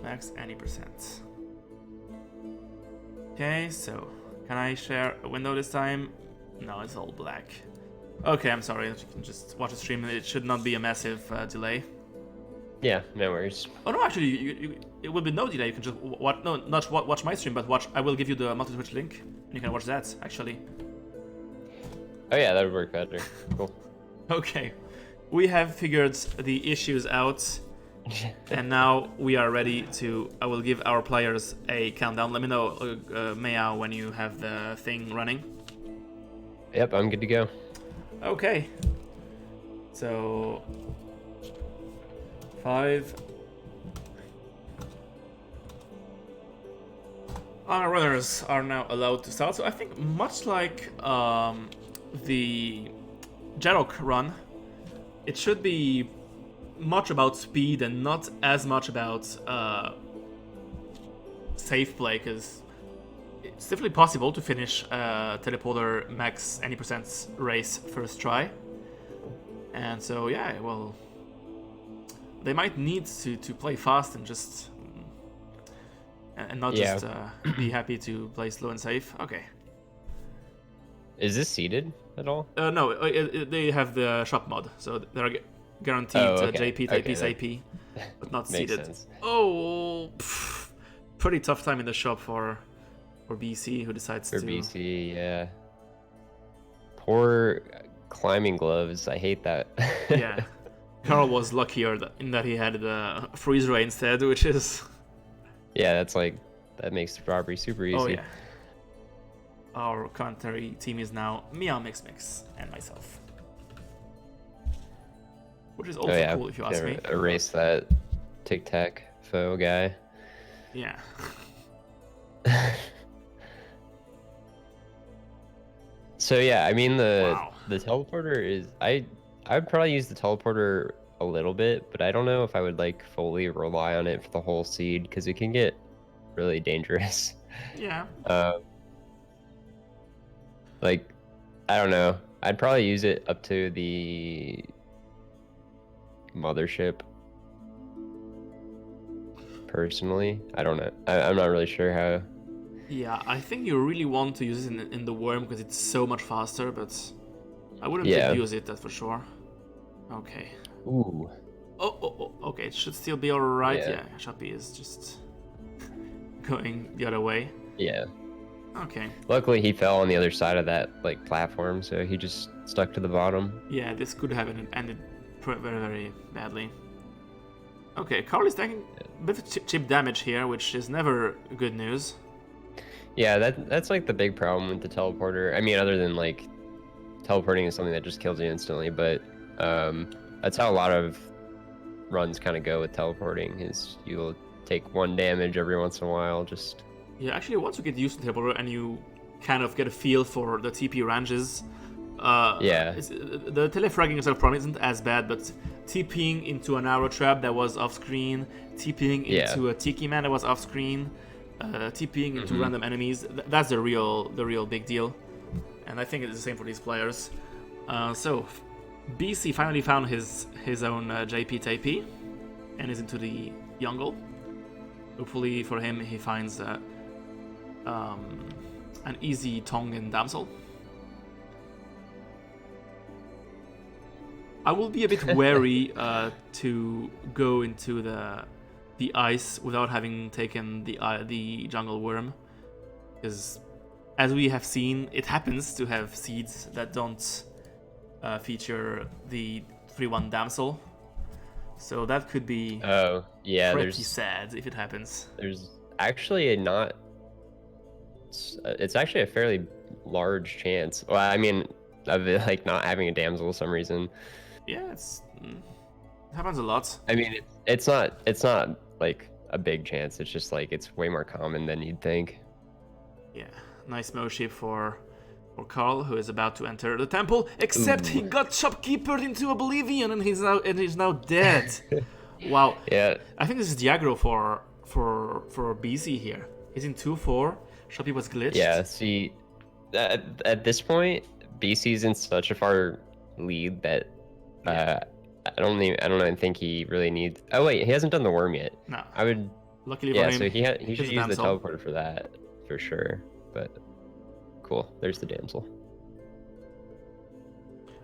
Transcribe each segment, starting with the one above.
Max any percent. Okay, so can I share a window this time? No, it's all black. Okay, I'm sorry. You can just watch the stream. It should not be a massive delay. Yeah, no worries. Oh no, actually, it will be no delay. You can just watch my stream, but watch. I will give you the multi-Twitch link, and you can watch that actually. Oh yeah, that would work better. Cool. Okay, we have figured the issues out, and now we are ready to. I will give our players a countdown. Let me know, Meow, when you have the thing running. Yep, I'm good to go. Okay. So 5. Our runners are now allowed to start. So I think much like the Jarok run, it should be much about speed and not as much about safe play, because it's definitely possible to finish teleporter max any percent race first try. And so yeah, well, they might need to play fast and just and not just be happy to play slow and safe. Okay. Is this seeded at all? No, they have the shop mod, so they're guaranteed JP, TP, AP, but not seeded. Sense. Oh, pretty tough time in the shop for BC, who decides to... For BC, yeah. Poor climbing gloves. I hate that. Yeah. Carl was luckier in that he had the freeze ray instead, which is... Yeah, that makes the robbery super easy. Oh, yeah. Our commentary team is now Meow Mix, and myself. Which is also cool if you ask me. Erase that tic-tac-toe guy. Yeah. So yeah, I mean the teleporter is I would probably use the teleporter a little bit, but I don't know if I would like fully rely on it for the whole seed, because it can get really dangerous. Yeah. Like, I don't know. I'd probably use it up to the mothership. Personally, I don't know. I'm not really sure how. Yeah, I think you really want to use it in the worm because it's so much faster, but I wouldn't use it, that's for sure. Okay. Ooh. Oh, okay, it should still be alright. Yeah, Shoppy is just going the other way. Yeah. Okay. Luckily, he fell on the other side of that platform, so he just stuck to the bottom. Yeah, this could have ended very, very badly. Okay, Carl is taking a bit of chip damage here, which is never good news. Yeah, that's like the big problem with the teleporter. I mean, other than like teleporting is something that just kills you instantly, but that's how a lot of runs kind of go with teleporting. Is you'll take 1 damage every once in a while, just. Yeah, actually, once you get used to teleporter and you kind of get a feel for the TP ranges, the telefragging yourself probably isn't as bad, but TPing into an arrow trap that was off screen, TPing into a Tiki Man that was off screen, TPing into random enemies, that's the real big deal. And I think it's the same for these players. So BC finally found his own JP TP and is into the jungle. Hopefully for him he finds an easy Tongan damsel. I will be a bit wary to go into the ice without having taken the jungle worm, because as we have seen, it happens to have seeds that don't feature the 3-1 damsel. So that could be pretty sad if it happens. There's actually it's actually a fairly large chance. Well, I mean, of it, like not having a damsel for some reason. Yeah, it happens a lot. I mean, it's not like a big chance. It's just like it's way more common than you'd think. Yeah, nice motion for Carl, who is about to enter the temple. Except he got shopkeepered into oblivion, and he's now dead. Wow. Yeah. I think this is the aggro for BC here. He's in 2-4. Shoppy was glitched. Yeah. See, at this point, BC's in such a far lead that I don't even think he really needs. Oh wait, he hasn't done the worm yet. No. I would. Luckily Yeah, for him, so he should use the damsel. teleporter for that for sure. But cool, there's the damsel.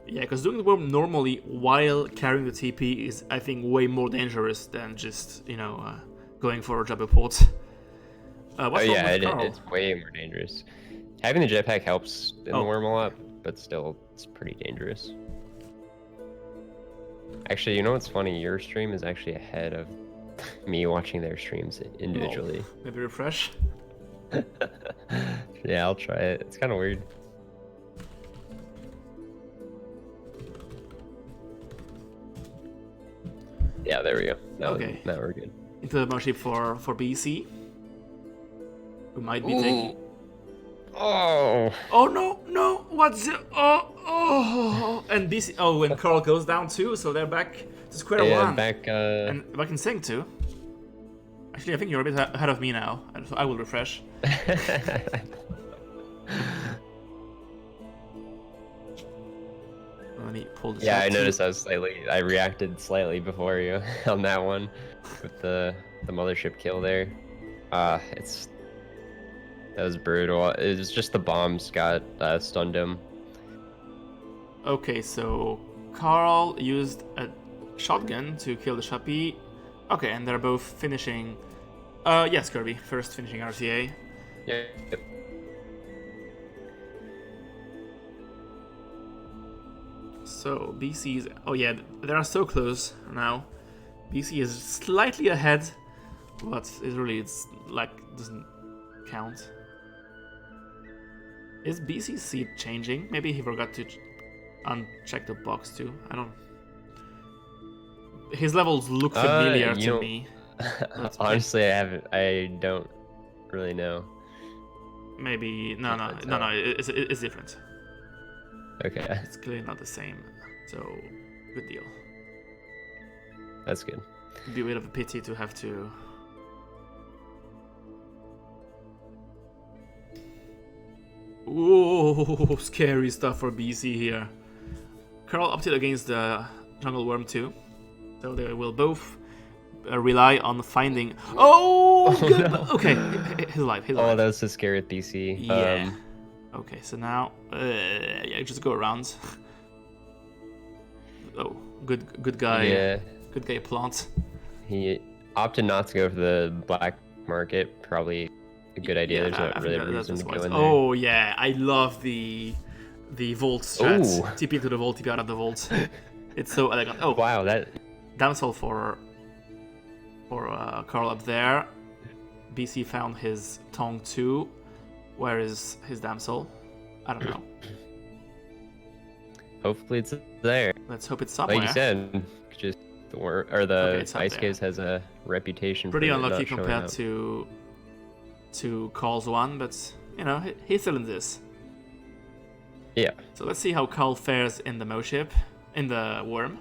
Yeah, because doing the worm normally while carrying the TP is, I think, way more dangerous than just, going for a jump port. Oh yeah, it's way more dangerous. Having the jetpack helps in the worm a lot, but still, it's pretty dangerous. Actually, you know what's funny? Your stream is actually ahead of me watching their streams individually. Oh, maybe refresh? Yeah, I'll try it. It's kind of weird. Yeah, there we go. Now we're good. Into the motion for BC. We might be taking... Oh! Oh no! What's it? Oh! And BC... Oh, and Carl goes down too, so they're back to square one. And back in sync too. Actually, I think you're a bit ahead of me now. So I will refresh. Let me pull this I noticed I reacted slightly before you on that one with the mothership kill there. That was brutal. It was just the bombs got stunned him. Okay, so Carl used a shotgun to kill the Shapi. Okay, and they're both finishing. Yes, Kirby first finishing RTA. Yeah. So BC's. Oh yeah, they are so close now. BC is slightly ahead, but it's like doesn't count. Is BC's seat changing? Maybe he forgot to uncheck the box too. I don't. His levels look familiar to me. Honestly, I don't really know. Maybe no. It's different. Okay. It's clearly not the same. So, good deal. That's good. It'd be a bit of a pity to have to. Ooh, scary stuff for BC here. Carl opted against the jungle worm too, so they will both rely on finding. Oh, good. Okay, he's alive. Oh, that was so scary with BC. Yeah. Okay, so now, just go around. Oh, good guy. Yeah. Good guy, Plant. He opted not to go for the black market. Probably a good idea. There's not really a reason to go in there. Oh yeah, I love the vault strats. TP into the vault, TP out of the vault. It's so elegant. Oh wow, that damsel for Carl up there. BC found his tongue too. Where is his damsel? I don't know. Hopefully it's there. Let's hope it's somewhere. Like you said, just the ice case has a reputation. Pretty for unlucky compared to Carl's one, but he's still in this. Yeah. So let's see how Carl fares in the Moship, in the worm.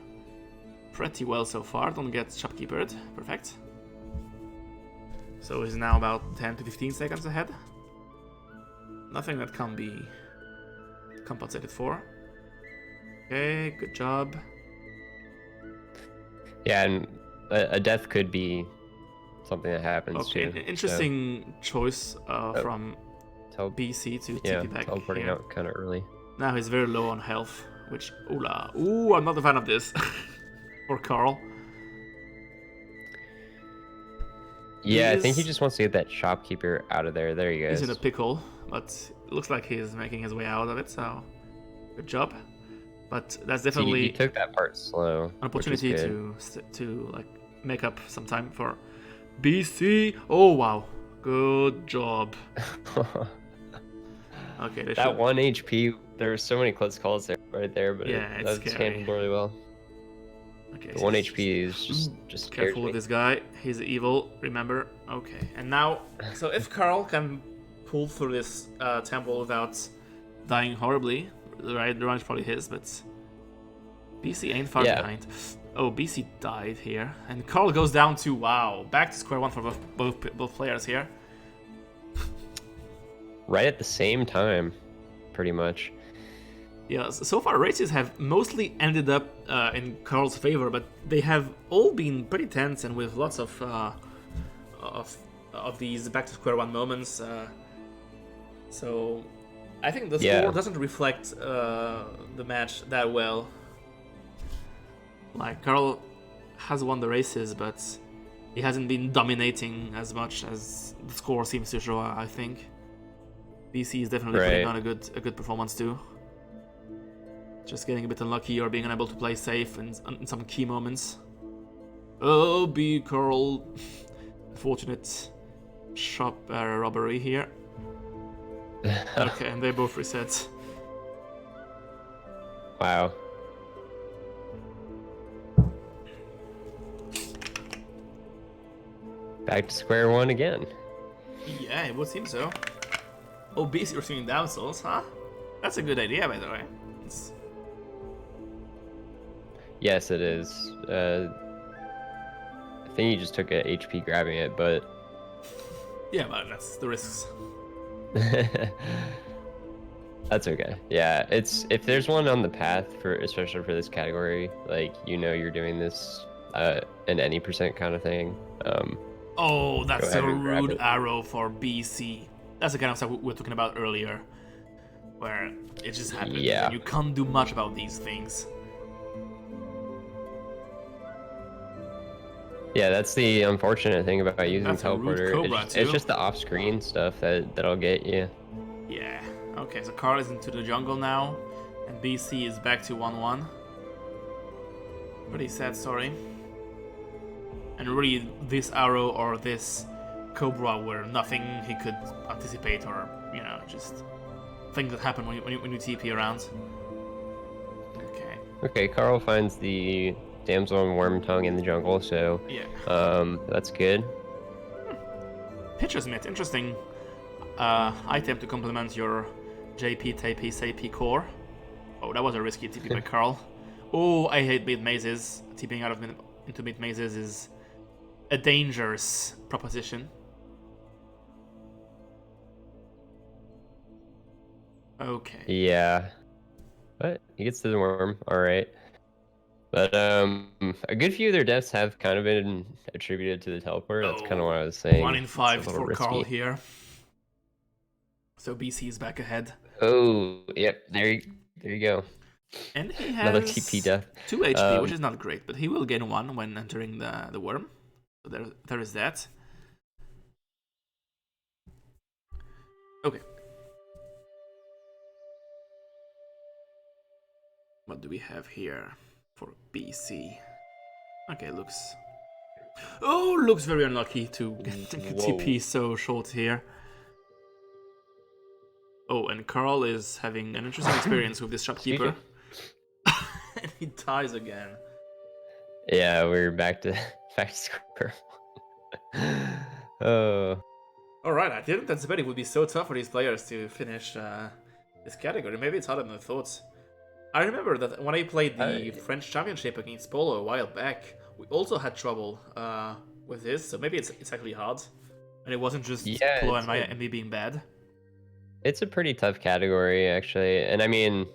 Pretty well so far. Don't get shopkeepered. Perfect. So he's now about 10 to 15 seconds ahead. Nothing that can be compensated for. Okay, good job. Yeah, and a death could be something that happens too. Interesting choice from BC to TP back teleporting here. Out kind of early. Now he's very low on health, which ooh, I'm not a fan of this. For Carl. Yeah, I think he just wants to get that shopkeeper out of there. There he goes. He's in a pickle, but it looks like he's making his way out of it, so good job. But that's definitely he took that part slow. An opportunity to like make up some time for BC. Oh wow, good job. Okay, that 1 HP. There were so many close calls there, right there, but it's that's handled really well. Okay, the 1 HP is just careful with this guy. He's evil. Remember. Okay, and now, so if Carl can pull through this temple without dying horribly, the run is probably his, but BC ain't far behind. Oh, BC died here, and Carl goes down to back to square one for both players here. Right at the same time, pretty much. Yeah, so far races have mostly ended up in Carl's favor, but they have all been pretty tense and with lots of these back to square one moments. So I think the score doesn't reflect the match that well. Like, Carl has won the races, but he hasn't been dominating as much as the score seems to show, I think. BC is definitely putting on a good performance too. Just getting a bit unlucky or being unable to play safe in some key moments. Oh, B. Carl. Unfortunate shop robbery here. Okay, and they both reset. Wow. Back to square one again. Yeah, it would seem so. Oh, BC receiving down souls, huh? That's a good idea, by the way. Yes, it is. I think you just took a HP grabbing it, but... Yeah, but that's the risks. That's okay. Yeah, if there's one on the path, especially for this category, like, you're doing this an any percent kind of thing. Oh, that's a rude arrow for BC. That's the kind of stuff we were talking about earlier, where it just happens. Yeah. And you can't do much about these things. Yeah, that's the unfortunate thing about using teleporter. It's just the off-screen stuff that'll get you. Yeah. Okay, so Carl is into the jungle now, and BC is back to 1-1. Pretty sad story. And really, this arrow or this Cobra were nothing he could anticipate, or just things that happen when you TP around. Okay. Okay, Carl finds the damsel and worm tongue in the jungle, so yeah, that's good. Pitcher's Mitt, interesting item to complement your JP, TP, SAP core. Oh, that was a risky TP by Carl. Oh, I hate mid mazes. TPing out of into mid mazes is a dangerous proposition. Okay. Yeah. But he gets to the worm, alright. But a good few of their deaths have kind of been attributed to the teleporter. That's kind of what I was saying. 1 in 5 for risky. Carl here. So BC is back ahead. Oh, yep. There you go. And he has another TP death. 2 HP, which is not great, but he will gain 1 when entering the worm. So there is that. Okay. What do we have here for BC? Okay, looks very unlucky to get TP so short here. Oh, and Carl is having an interesting experience with this shopkeeper. And he dies again. Yeah, we're back to square one. Oh. Alright, I didn't anticipate it would be so tough for these players to finish this category. Maybe it's harder than I thought. I remember that when I played the French Championship against Polo a while back, we also had trouble with this, so maybe it's actually hard. And it wasn't just Polo and me being bad. It's a pretty tough category, actually. And I mean...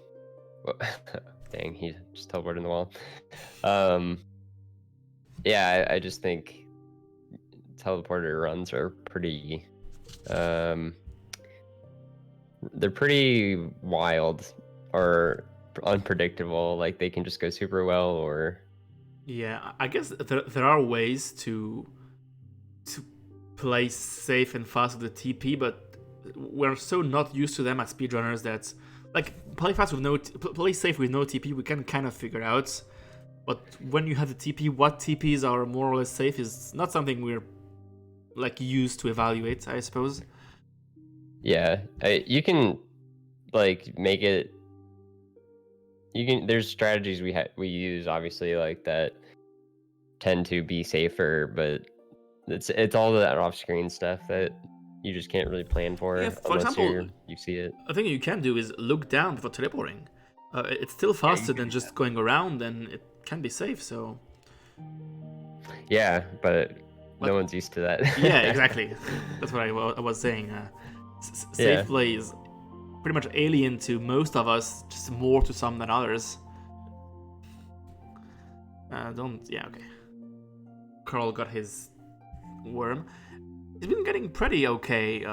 Dang, he just teleported in the wall. Yeah, I just think teleporter runs are pretty... they're pretty wild or unpredictable. Like, they can just go super well, or... Yeah, I guess there are ways to play safe and fast with the TP, but we're so not used to them as speedrunners that, like, play safe with no TP we can kind of figure out, but when you have the TP, what TPs are more or less safe is not something we're like used to evaluate, I suppose. Yeah, you can like make it. There's strategies we use, obviously, like that tend to be safer, but it's all that off-screen stuff that you just can't really plan for. Yeah, for example, you see it. I think you can do is look down before teleporting. It's still faster than just going around, and it can be safe. So. Yeah, but no one's used to that. Yeah, exactly. That's what I was saying. Safe play is pretty much alien to most of us, just more to some than others. Okay. Carl got his worm. He's been getting pretty okay.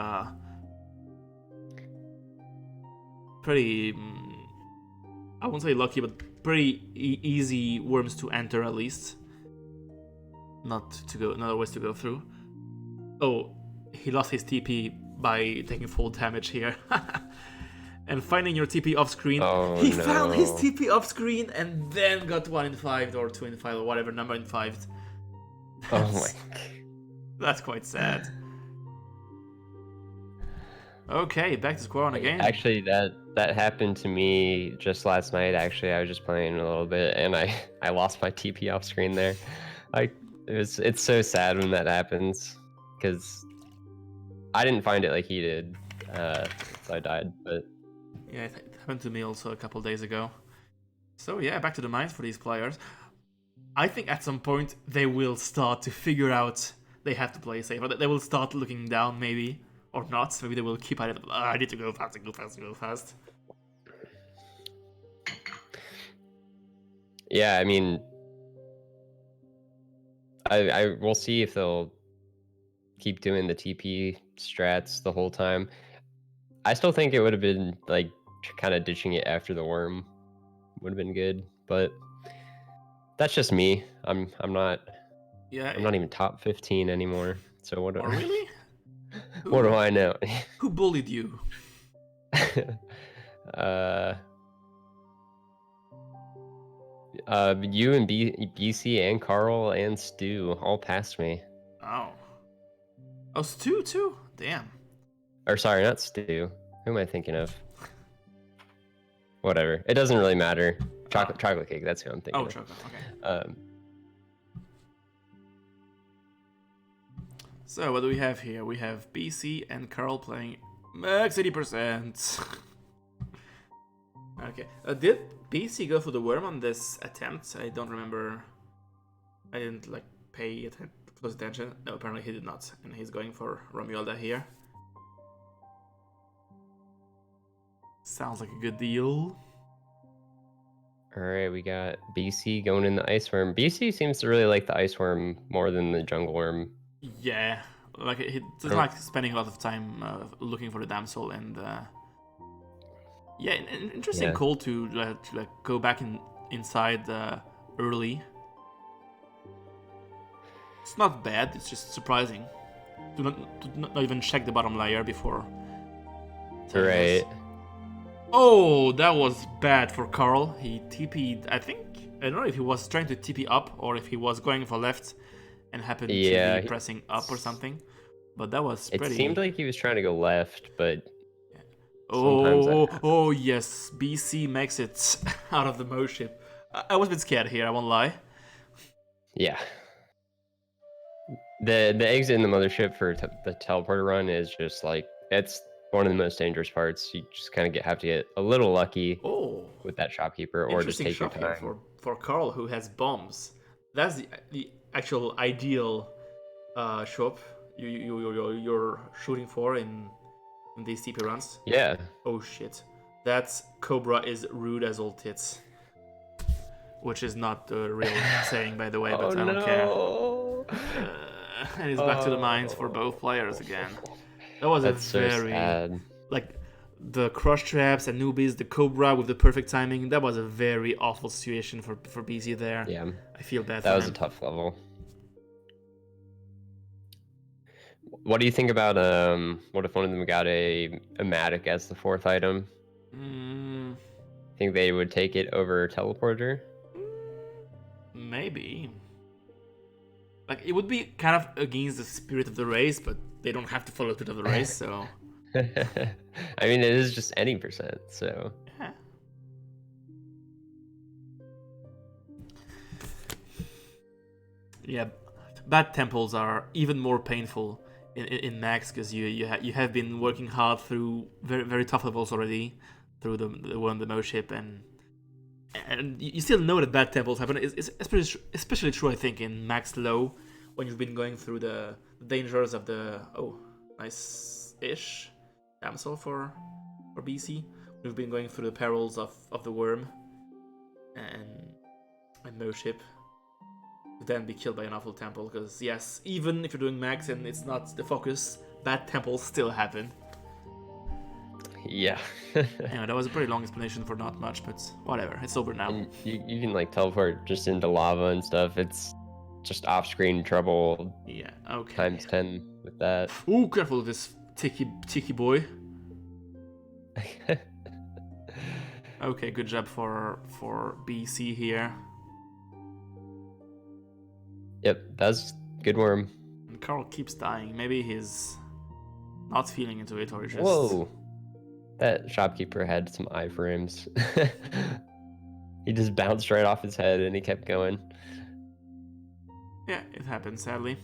Pretty, I won't say lucky, but pretty easy worms to enter at least. Not always to go through. Oh, he lost his TP by taking full damage here. And finding your TP off screen. He found his TP off screen and then got 1 in 5 or 2 in 5 or whatever number in 5. Oh my. That's quite sad. Okay, back to square one again. Actually, that happened to me just last night. Actually, I was just playing a little bit and I lost my TP off screen there. It's so sad when that happens because I didn't find it like he did, so I died. But yeah, it happened to me also a couple days ago. So yeah, back to the mines for these players. I think at some point they will start to figure out they have to play safe, or they will start looking down maybe, or not. Maybe they will keep at it. I need to go fast, go fast, go fast. Yeah, I mean, I will see if they'll keep doing the TP strats the whole time. I still think it would have been like kind of ditching it after the worm would have been good, but that's just me. I'm not. Yeah, I'm not even top 15 anymore. So what? Oh, really? What do I know? Who bullied you? You and BC and Carl and Stu all passed me. Oh, Stu too? Damn. Or sorry, not Stu. Who am I thinking of? Whatever. It doesn't really matter. Chocolate cake. That's who I'm thinking. Oh, of. chocolate. Okay. So what do we have here? We have BC and Carl playing max 80%. Okay. Did BC go for the worm on this attempt? I don't remember. I didn't pay close attention. No, apparently he did not, and he's going for Romualda here. Sounds like a good deal. All right, we got BC going in the ice worm. BC seems to really like the ice worm more than the jungle worm. Yeah, he doesn't like spending a lot of time looking for the damsel, and yeah, an interesting call to go back inside early. It's not bad. It's just surprising. Do not even check the bottom layer before. Right. Oh, that was bad for Carl. He TP'd. I don't know if he was trying to TP up or if he was going for left and happened to be pressing up or something. But that was pretty. It seemed like he was trying to go left, but. Yeah. Oh yes, BC makes it out of the Mo ship. I was a bit scared here. I won't lie. Yeah. The exit in the mothership for the teleporter run is just it's one of the most dangerous parts. You just kind of have to get a little lucky with that shopkeeper, or just take your time. For Carl, who has bombs, that's the actual ideal shop you're shooting for in these TP runs. Yeah. Oh shit, that Cobra is rude as all tits, which is not the real saying, by the way, but I don't care. And he's back to the mines for both players again. That was so sad. The crush traps and newbies, the Cobra with the perfect timing. That was a very awful situation for BC there. Yeah, I feel bad. That was a tough level. What do you think about what if one of them got a Matic as the 4th item? Think they would take it over teleporter? Maybe. It would be kind of against the spirit of the race, but they don't have to follow the spirit of the race, so. I mean, it is just any percent, so. Yeah. Yeah, bad temples are even more painful in Max because you have been working hard through very very tough levels already, through the one the Mo ship, and you still know that bad temples happen. It's especially true, I think, in Max Low, when you've been going through the dangers of the nice-ish damsel for for BC. We've been going through the perils of the worm and Moship. Then be killed by an awful temple, because yes, even if you're doing max and it's not the focus, bad temples still happen. Yeah. Anyway, that was a pretty long explanation for not much, but whatever, it's over now. And you can like teleport just into lava and stuff. It's just off-screen trouble. Yeah, okay. Times 10 with that. Ooh, careful of this tiki boy. Okay, good job for BC here. Yep, that's good worm. And Carl keeps dying. Maybe he's not feeling into it, or just... Whoa! That shopkeeper had some iframes. He just bounced right off his head and he kept going. Yeah, it happens, sadly.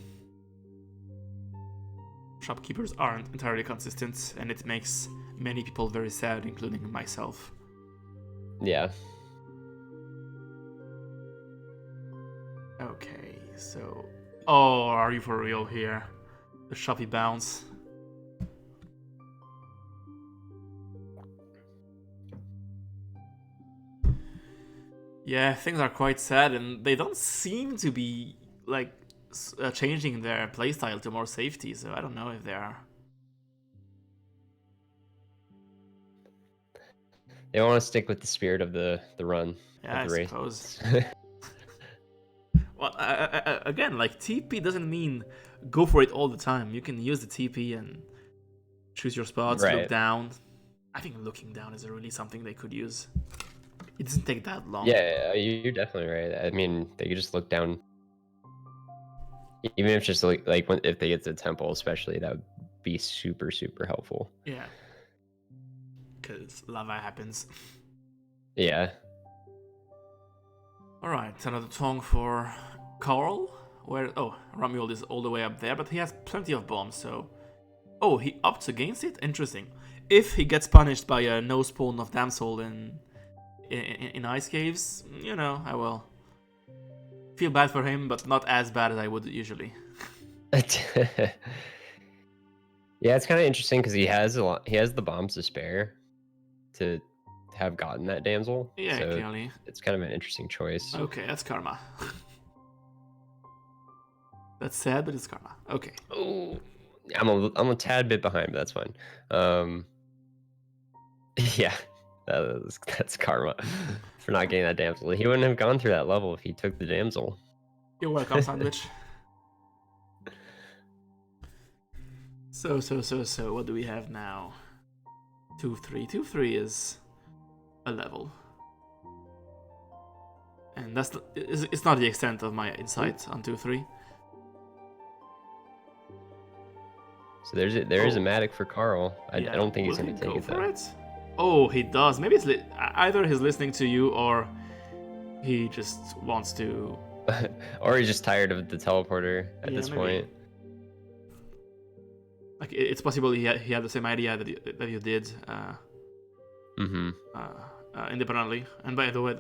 Shopkeepers aren't entirely consistent, and it makes many people very sad, including myself. Yeah. Okay, so... Oh, are you for real here? The shoppy bounce. Yeah, things are quite sad, and they don't seem to be, like, changing their playstyle to more safety, so I don't know if they are. They want to stick with the spirit of the run. Yeah, of the I race. suppose. Well, again, like, TP doesn't mean go for it all the time. You can use the TP and choose your spots, look down. I think looking down is really something they could use. It doesn't take that long. Yeah, you're definitely right. I mean, they could just look down. Even if just like when, if they get to the temple, especially, that would be super, super helpful. Yeah. Because lava happens. Yeah. Alright, another tongue for Carl. Where? Oh, Romuald is all the way up there, but he has plenty of bombs, so... Oh, he opts against it? Interesting. If he gets punished by a no spawn of Damsel in ice caves, you know, I will feel bad for him, but not as bad as I would usually. Yeah, it's kind of interesting because he has the bombs to spare to have gotten that damsel. Yeah, so clearly. It's kind of an interesting choice. Okay, that's karma. That's sad, but it's karma. Okay. Oh, I'm a tad bit behind, but that's fine. Yeah, that's karma for not getting that damsel. He wouldn't have gone through that level if he took the damsel. You're welcome, sandwich. So, what do we have now? 2-3. 2-3 is a level. And it's not the extent of my insight on 2-3. So there is a Matic for Carl. I don't think he's going to take it though. Oh, he does. Maybe it's either he's listening to you or he just wants to... Or he's just tired of the teleporter at this point. Like, it's possible he had the same idea that you did independently. And by the way,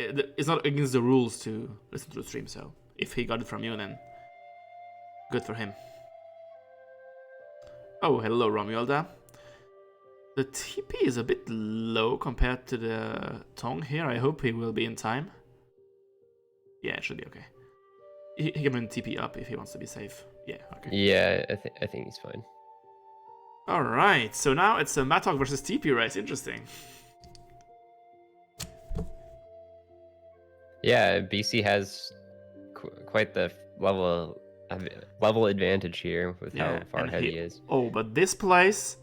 it's not against the rules to listen to the stream, so if he got it from you, then good for him. Oh, hello, Romualda. The TP is a bit low compared to the tongue here. I hope he will be in time. Yeah, it should be okay. He can bring TP up if he wants to be safe. Yeah, okay. Yeah, I think he's fine. Alright, so now it's a Mattock versus TP race. Interesting. Yeah, BC has quite the level advantage here with how far ahead he is. Oh, but this place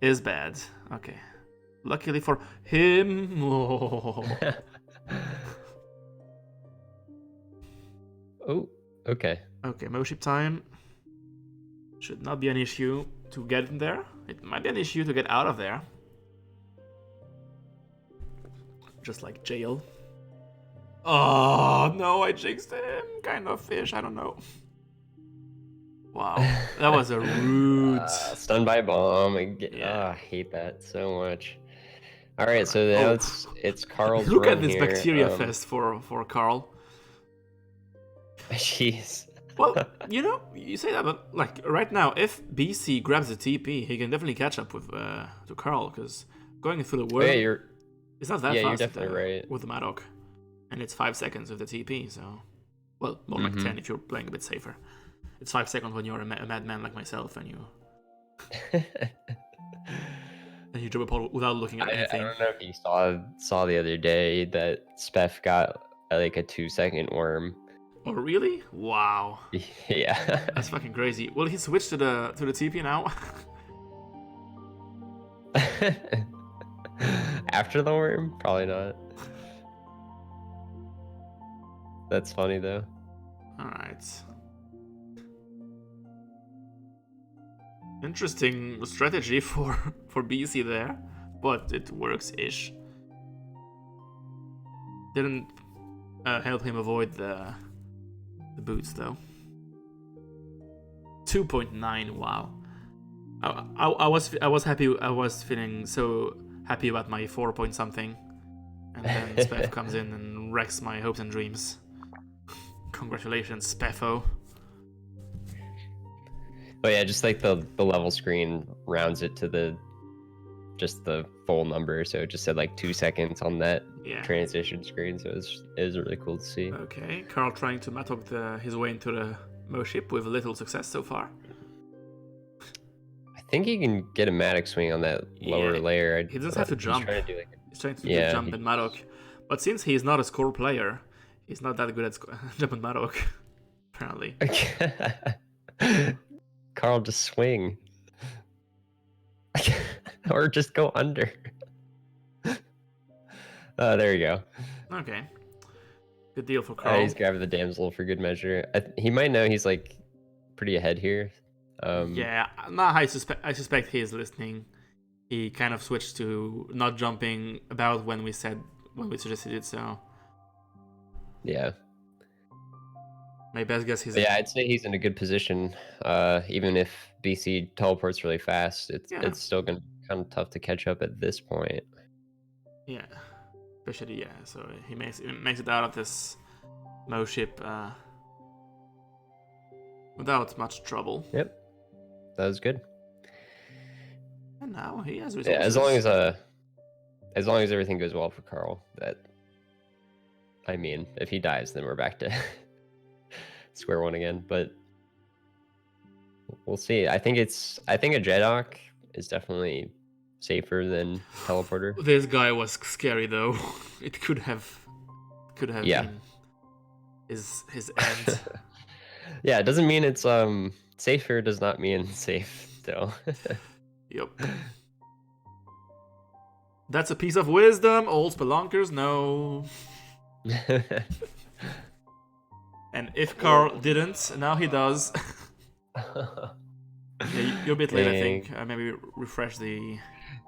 is bad. Okay. Luckily for him... Oh. Oh, okay. Okay, Moship time. Should not be an issue to get in there. It might be an issue to get out of there. Just like jail. Oh, no, I jinxed him. Kind of fish, I don't know. Wow, that was a rude... Stunned by a bomb. I hate that so much. Alright, so now it's Carl's Look run at this here. bacteria fest for Carl. Jeez. Well, you say that, but like right now, if BC grabs the TP, he can definitely catch up with to Carl, because going through the Oh, yeah, world, it's not that you're fast definitely right. with the Madoc, and it's 5 seconds with the TP. So, well, more like 10 if you're playing a bit safer. It's 5 seconds when you're a madman like myself, and you drop a pole without looking at anything. I don't know if you saw the other day that Spef got like a 2-second worm. Oh really? Wow. Yeah. That's fucking crazy. Will he switch to the TP now? After the worm? Probably not. That's funny though. Alright. Interesting strategy for BC there, but it works-ish. Didn't help him avoid the boots though. 2.9, wow. I was happy. I was feeling so happy about my 4 point something, and then Spef comes in and wrecks my hopes and dreams. Congratulations, Spefo. Oh yeah, just like the level screen rounds it to just the full number, so it just said like 2 seconds on that transition screen, so it was really cool to see. Okay, Carl trying to Matok his way into the Mo ship with little success so far. I think he can get a Matic swing on that lower layer. He doesn't have to jump. He's trying to do jump and Matok, but since he's not a score player, he's not that good at jump and Matok, apparently. Carl, just swing. Or just go under. There you go. Okay. Good deal for Carl. He's grabbing the damsel for good measure. He might know he's like pretty ahead here. Yeah, I suspect he is listening. He kind of switched to not jumping about when we suggested it, so. Yeah. My best guess is. Yeah, I'd say he's in a good position. Even if BC teleports really fast, it's still gonna be kind of tough to catch up at this point. Yeah, especially so he makes it out of this Mo ship without much trouble. Yep, that was good. And now he has resources. Yeah, as long as everything goes well for Carl. I mean, if he dies, then we're back to square one again. But we'll see. I think a Jedok is definitely safer than teleporter. This guy was scary though. It could have been his end. Yeah, it doesn't mean it's safer. Does not mean safe still. Yep. That's a piece of wisdom, old spelunkers know. And if Carl didn't, now he does. You're a bit late, I think. Maybe refresh the.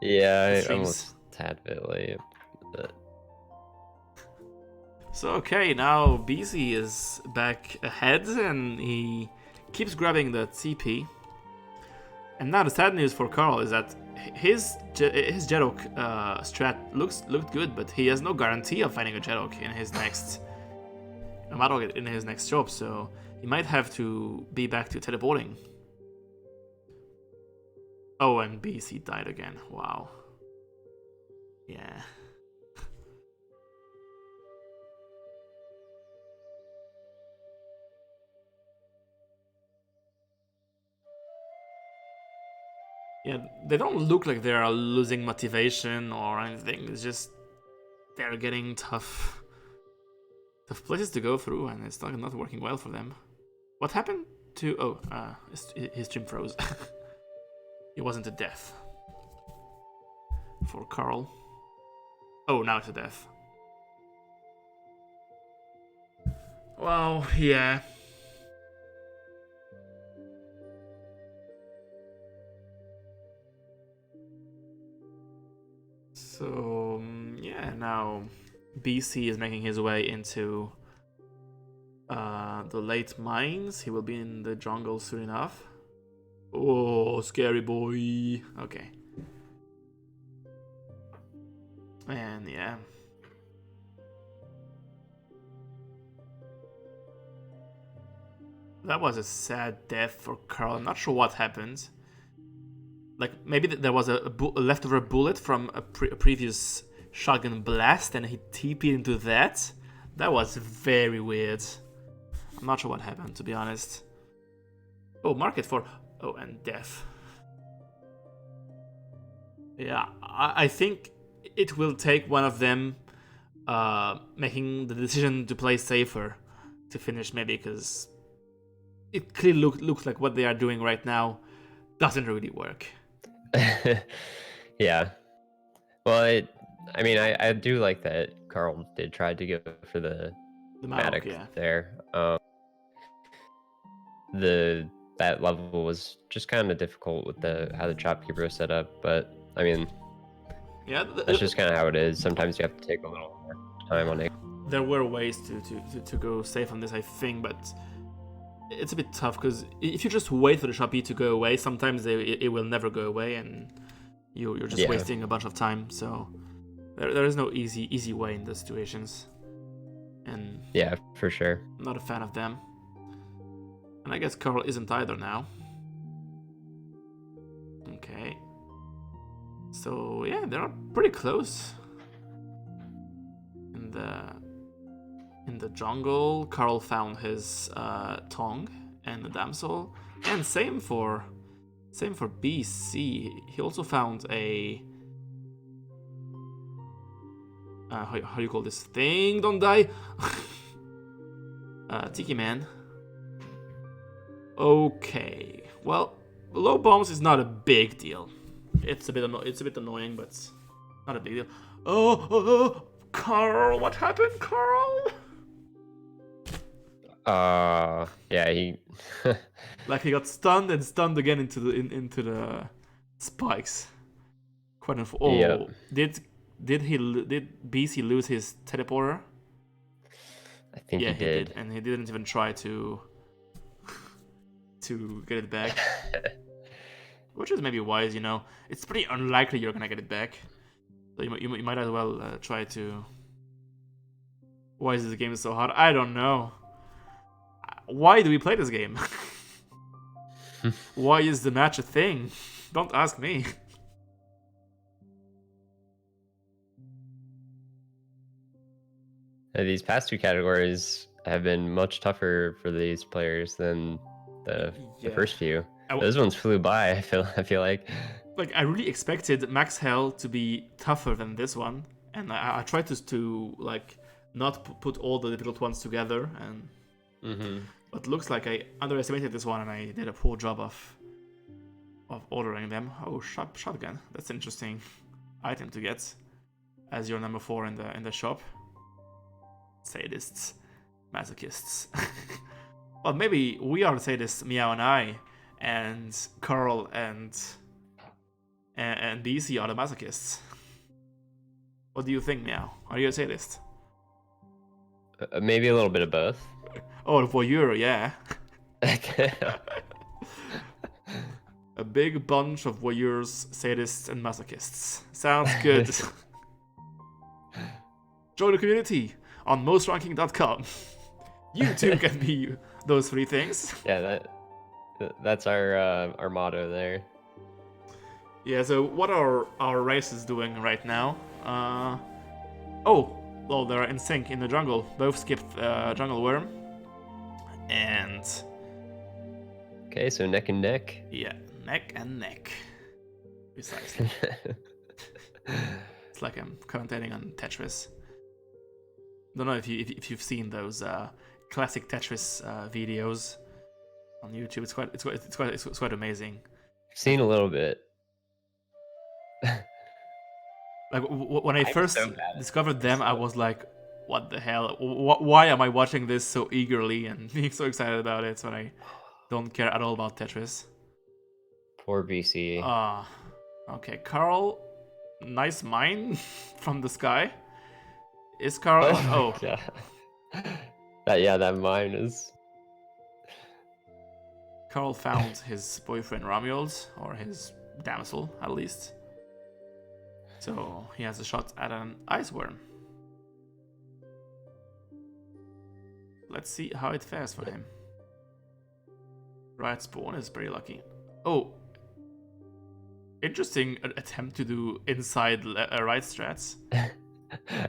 Yeah, almost a tad bit late. But... So okay, now BC is back ahead, and he keeps grabbing the TP. And now the sad news for Carl is that his Jedok strat looked good, but he has no guarantee of finding a Jedok in his next job, so he might have to be back to teleporting. Oh, and BC died again. Wow. Yeah. Yeah, they don't look like they are losing motivation or anything. It's just they're getting tough places to go through, and it's not working well for them. What happened to? Oh, his stream froze. It wasn't a death for Carl. Oh, now it's a death. Well, yeah. So, yeah, now BC is making his way into the late mines. He will be in the jungle soon enough. Oh, scary boy. Okay. And yeah. That was a sad death for Carl. I'm not sure what happened. Like, maybe there was a leftover bullet from a previous shotgun blast, and he TP'd into that. That was very weird. I'm not sure what happened, to be honest. Oh, market for... Oh, and death. Yeah, I think it will take one of them making the decision to play safer to finish, maybe, because it clearly looks like what they are doing right now doesn't really work. Yeah. Well, I mean, I do like that Carl did try to go for the Matic yeah. there. That level was just kind of difficult with how the shopkeeper was set up, but I mean, yeah, that's just kind of how it is. Sometimes you have to take a little more time on it. There were ways to go safe on this, I think, but it's a bit tough because if you just wait for the shoppy to go away, sometimes it will never go away, and you're just wasting a bunch of time. So there is no easy way in those situations, and yeah, for sure, I'm not a fan of them. And I guess Carl isn't either now. Okay, so yeah, they're pretty close. In the jungle, Carl found his tongue and the damsel, and same for BC. He also found a how do you call this thing? Don't die. Tiki Man. Okay, well, low bombs is not a big deal. It's a bit annoying, but not a big deal. Oh, Carl, what happened, Carl? Yeah, he like he got stunned and stunned again into the spikes. Quite unfortunate. Oh, yep. Did BC lose his teleporter? I think he did, and he didn't even try to get it back. Which is maybe wise, you know. It's pretty unlikely you're gonna get it back, so you might as well try to. Why is this game so hard? I don't know. Why do we play this game? Why is the match a thing? Don't ask me. These past two categories have been much tougher for these players than the first few. Those ones flew by. I feel like. Like, I really expected Max Hell to be tougher than this one, and I tried to like not put all the difficult ones together, and but looks like I underestimated this one, and I did a poor job of ordering them. Oh, shotgun. That's an interesting item to get as your number 4 in the shop. Sadists, masochists. Well, maybe we are the sadists, Meow and I, and Carl and BC are the masochists. What do you think, Meow? Are you a sadist? Maybe a little bit of both. Oh, voyeur, yeah. A big bunch of voyeurs, sadists, and masochists. Sounds good. Join the community on mostranking.com. You too can be those 3 things. Yeah, that's our motto there. Yeah, so what are our races doing right now? Well, they're in sync in the jungle. Both skipped Jungle Worm. And... Okay, so neck and neck. Yeah, neck and neck. Precisely. It's like I'm commentating on Tetris. Don't know if you've seen those classic Tetris videos on YouTube. It's quite amazing. I've seen a little bit. Like when I first discovered them, I was like, "What the hell? Why am I watching this so eagerly and being so excited about it when I don't care at all about Tetris?" Poor BC. Okay, Carl. Nice mine from the sky. Is Carl? Oh. That mine is. Carl found his boyfriend Romuald, or his damsel at least. So he has a shot at an ice worm. Let's see how it fares for him. Right spawn is pretty lucky. Oh, interesting attempt to do inside right strats.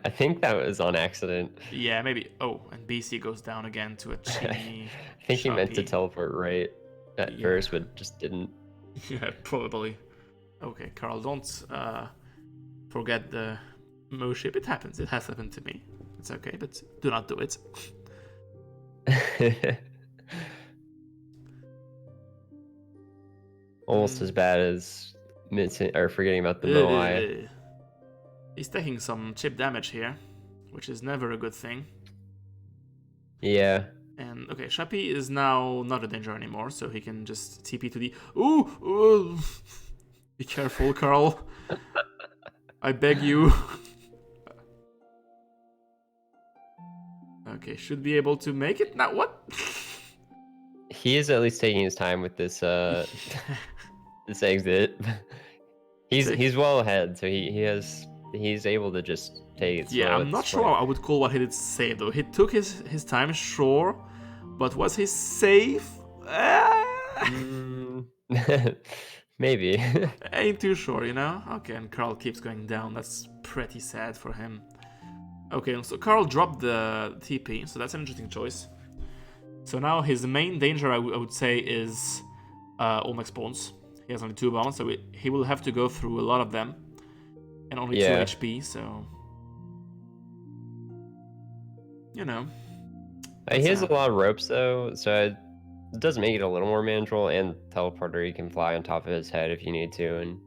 I think that was on accident. Yeah, maybe. Oh, and BC goes down again to a chimney. I think he meant to Shoppy. teleport right at first, but just didn't. Yeah, probably. Okay, Carl, don't forget the Mo ship. It happens. It has happened to me. It's okay, but do not do it. Almost as bad as missing or forgetting about the Moai. He's taking some chip damage here, which is never a good thing. Yeah. And okay, Shappy is now not a danger anymore, so he can just TP to the. Ooh! Be careful, Carl. I beg you. Okay, should be able to make it now. What? He is at least taking his time with this this exit. He's well ahead, so he's able to just take it slow. Yeah, I'm not sure I would call what he did safe though. He took his time, sure, but was he safe? Maybe. Ain't too sure, you know? Okay, and Carl keeps going down. That's pretty sad for him. Okay, so Carl dropped the TP, so that's an interesting choice. So now his main danger, I would say, is Olmec spawns. He has only 2 bombs, so he will have to go through a lot of them. And only 2 HP, so... You know. He has a lot of ropes, though, so it does make it a little more manageable, and teleporter, he can fly on top of his head if you need to, and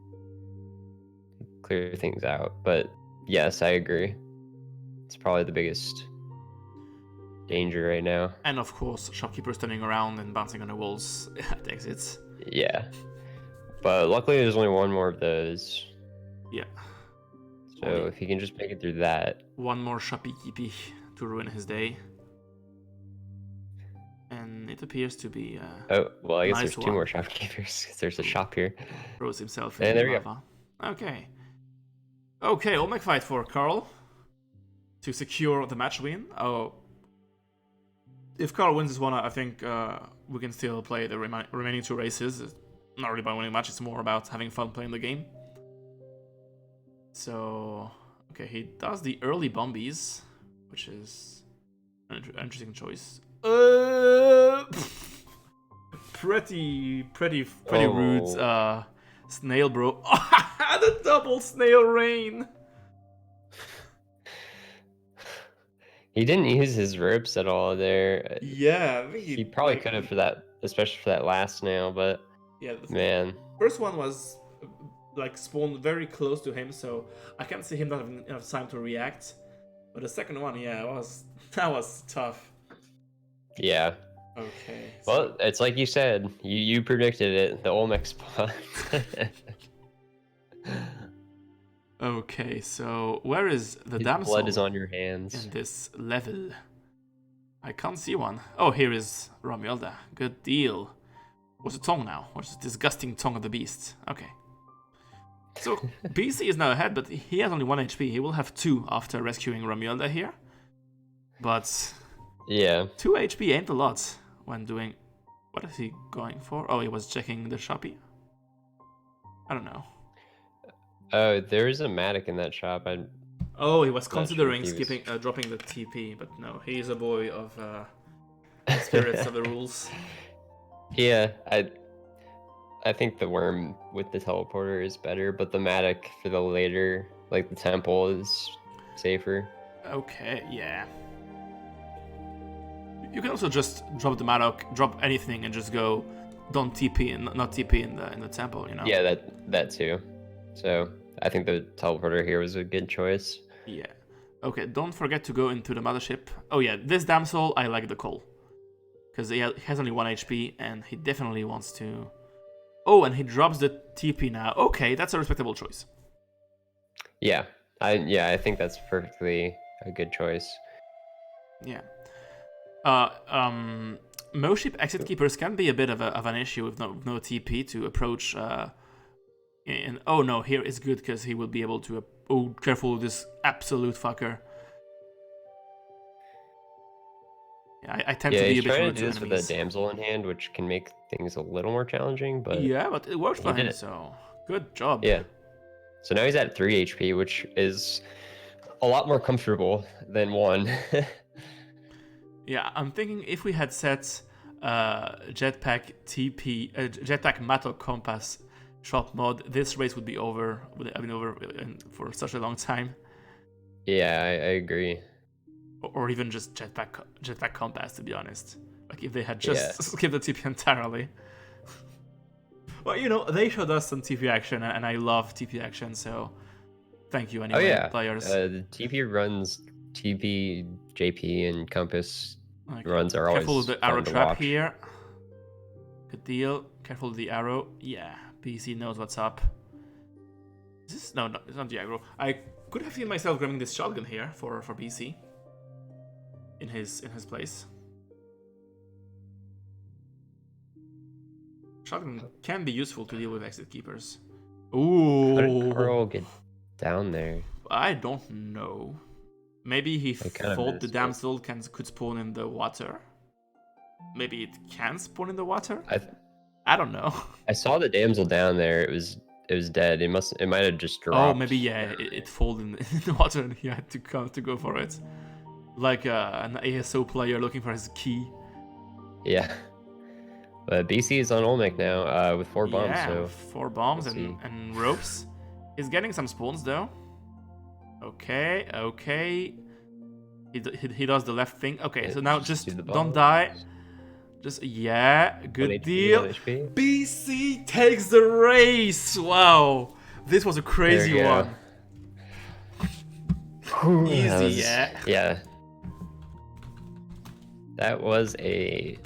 clear things out. But yes, I agree. It's probably the biggest danger right now. And of course, shopkeepers turning around and bouncing on the walls at exits. Yeah. But luckily there's only 1 more of those. Yeah. So if he can just make it through that. 1 more shopkeepy to ruin his day. And it appears to be oh, well, I guess nice there's 2 more shopkeepers, because there's a shop here. Throws himself in the lava. Okay. Okay, Olmec fight for Carl. To secure the match win. Oh. If Carl wins this one, I think we can still play the remaining 2 races. It's not really about winning a match, it's more about having fun playing the game. So, okay, he does the early bombies, which is an interesting choice. Pretty rude. Snail bro. The double snail rain. He didn't use his ropes at all there. Yeah, he probably could have for that, especially for that last snail. But yeah, man, first one was like spawned very close to him, so I can't see him not having enough time to react. But the second one, yeah, that was tough. Yeah. Okay. Well, it's like you said. You predicted it. The Olmec spot. Okay, so where is the damsel? Blood is on your hands. In this level. I can't see one. Oh, here is Romualda. Good deal. What's the tongue now? What's the disgusting tongue of the beast? Okay. So, BC is now ahead, but he has only 1 HP. He will have 2 after rescuing Romualda here. But... yeah. 2 HP ain't a lot when doing... What is he going for? Oh, he was checking the shoppy? I don't know. Oh, there is a Matic in that shop. Oh, he was considering skipping, dropping the TP, but no, he is a boy of spirits of the rules. Yeah, I think the worm with the teleporter is better, but the Matic for the later, like the temple, is safer. Okay, yeah. You can also just drop the Matic, drop anything, and just go. Don't TP and not TP in the temple, you know. Yeah, that too. So I think the teleporter here was a good choice. Yeah. Okay, don't forget to go into the mothership. Oh yeah, this damsel, I like the call. Because he has only 1 HP, and he definitely wants to... Oh, and he drops the TP now. Okay, that's a respectable choice. Yeah, I think that's perfectly a good choice. Yeah. Moship exit keepers can be a bit of an issue with no TP to approach... And oh no, here is good because he will be able to. Oh, careful with this absolute fucker. I tend to be a bit rude to trying to do this with a enemies. damsel in hand, which can make things a little more challenging, but Yeah, but it worked for did him, it. so good job. Yeah. So now he's at 3 HP, which is a lot more comfortable than 1. Yeah, I'm thinking if we had set jetpack Mato Compass shop mode, this race would be over. Would have been over for such a long time. Yeah, I agree. Or even just jetpack Compass, to be honest. Like if they had just skipped the TP entirely. Well, you know, they showed us some TP action, and I love TP action, so thank you anyway, players. The TP runs, TP, JP, and Compass runs are always careful with the arrow fun to trap watch. here. Good deal. Careful with the arrow. Yeah, BC knows what's up. Is this? No, it's not the aggro. I could have seen myself grabbing this shotgun here for BC. In his place. Shotgun can be useful to deal with exit keepers. Ooh. How did Carl get down there? I don't know. Maybe he thought the damsel could spawn in the water. Maybe it can spawn in the water. I don't know. I saw the damsel down there. It was dead. It might have just dropped. Oh, maybe yeah. It fell in the water and he had to go for it, like an ASO player looking for his key. Yeah. But BC is on Olmec now with 4 bombs. Yeah, so 4 bombs and ropes. He's getting some spawns though. Okay. He does the left thing. Okay, so now just don't die. Just, good deal. BC takes the race. Wow. This was a crazy one. Easy, Yeah. That was a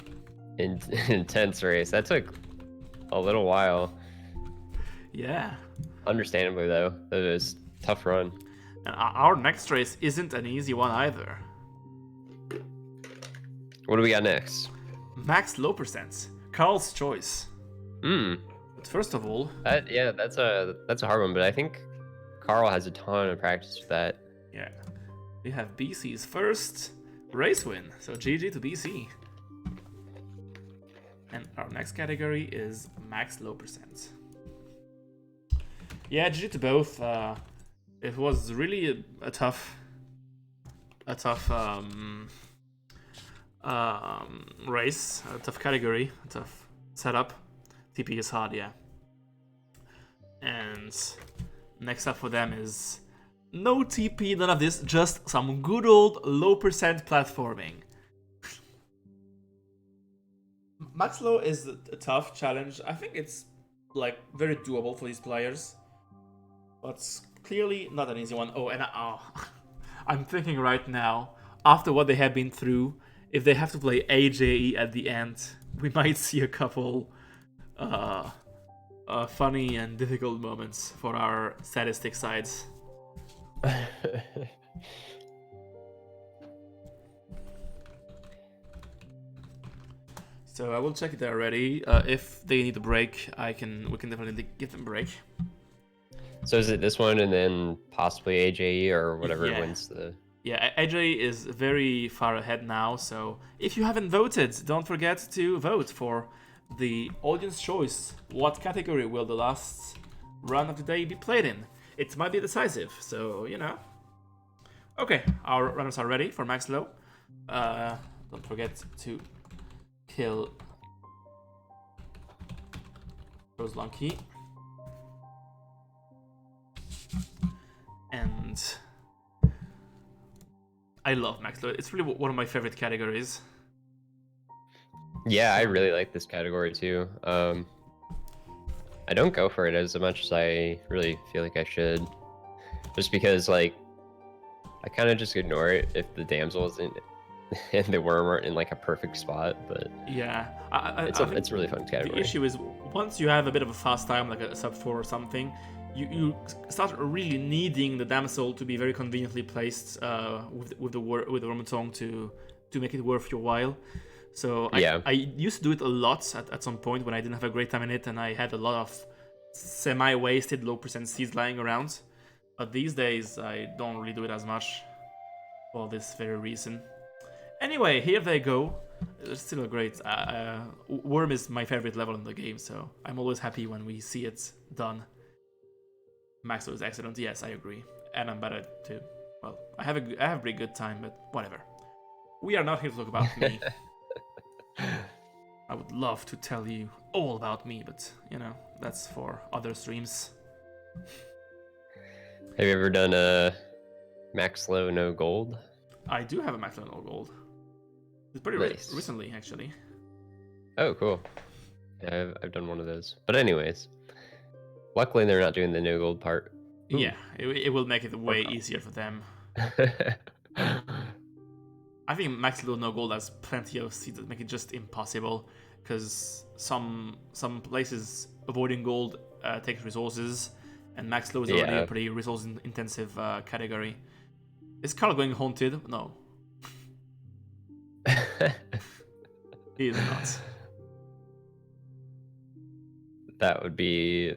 intense race. That took a little while. Yeah. Understandably, though. It was a tough run. And our next race isn't an easy one either. What do we got next? Max low percents. Carl's choice. But first of all... that's a hard one, but I think Carl has a ton of practice with that. Yeah. We have BC's first race win. So GG to BC. And our next category is max low percent. Yeah, GG to both. It was really a tough race, a tough category, a tough setup. TP is hard, yeah. And next up for them is no TP, none of this, just some good old low percent platforming. Max low is a tough challenge. I think it's like very doable for these players, but it's clearly not an easy one. Oh, and I'm thinking right now, after what they have been through, if they have to play AJE at the end, we might see a couple funny and difficult moments for our sadistic sides. So I will check if they're ready. If they need a break, we can definitely give them a break. So is it this one and then possibly AJE or whatever wins the... Yeah, AJ is very far ahead now, so if you haven't voted, don't forget to vote for the audience choice. What category will the last run of the day be played in? It might be decisive, so, you know. Okay, our runners are ready for max low. Don't forget to kill Spelunky. And I love max low. It's really one of my favorite categories. Yeah, I really like this category too. I don't go for it as much as I really feel like I should. Just because, like, I kind of just ignore it if the damsel isn't and the worm aren't in like a perfect spot. But yeah, it's a really fun category. The issue is once you have a bit of a fast time, like a sub 4 or something, you start really needing the damsel to be very conveniently placed with the worm to make it worth your while. So I used to do it a lot at some point when I didn't have a great time in it, and I had a lot of semi-wasted low percent seeds lying around. But these days I don't really do it as much for this very reason. Anyway, here they go. It's still a great... Worm is my favorite level in the game, so I'm always happy when we see it done. Maxlow is excellent, yes, I agree. And I'm better too. Well, I have a pretty good time, but whatever. We are not here to talk about me. I would love to tell you all about me, but, you know, that's for other streams. Have you ever done a Maxlow no gold? I do have a Maxlow no gold. It's pretty nice. Recently, actually. Oh, cool. Yeah, I've done one of those. But anyways, luckily they're not doing the no gold part. Ooh. Yeah, it will make it way easier for them. I think Maxlow no gold has plenty of seeds that make it just impossible, because some places avoiding gold takes resources, and Maxlow is already a pretty resource-intensive category. Is Carl going haunted? No. He is not. That would be...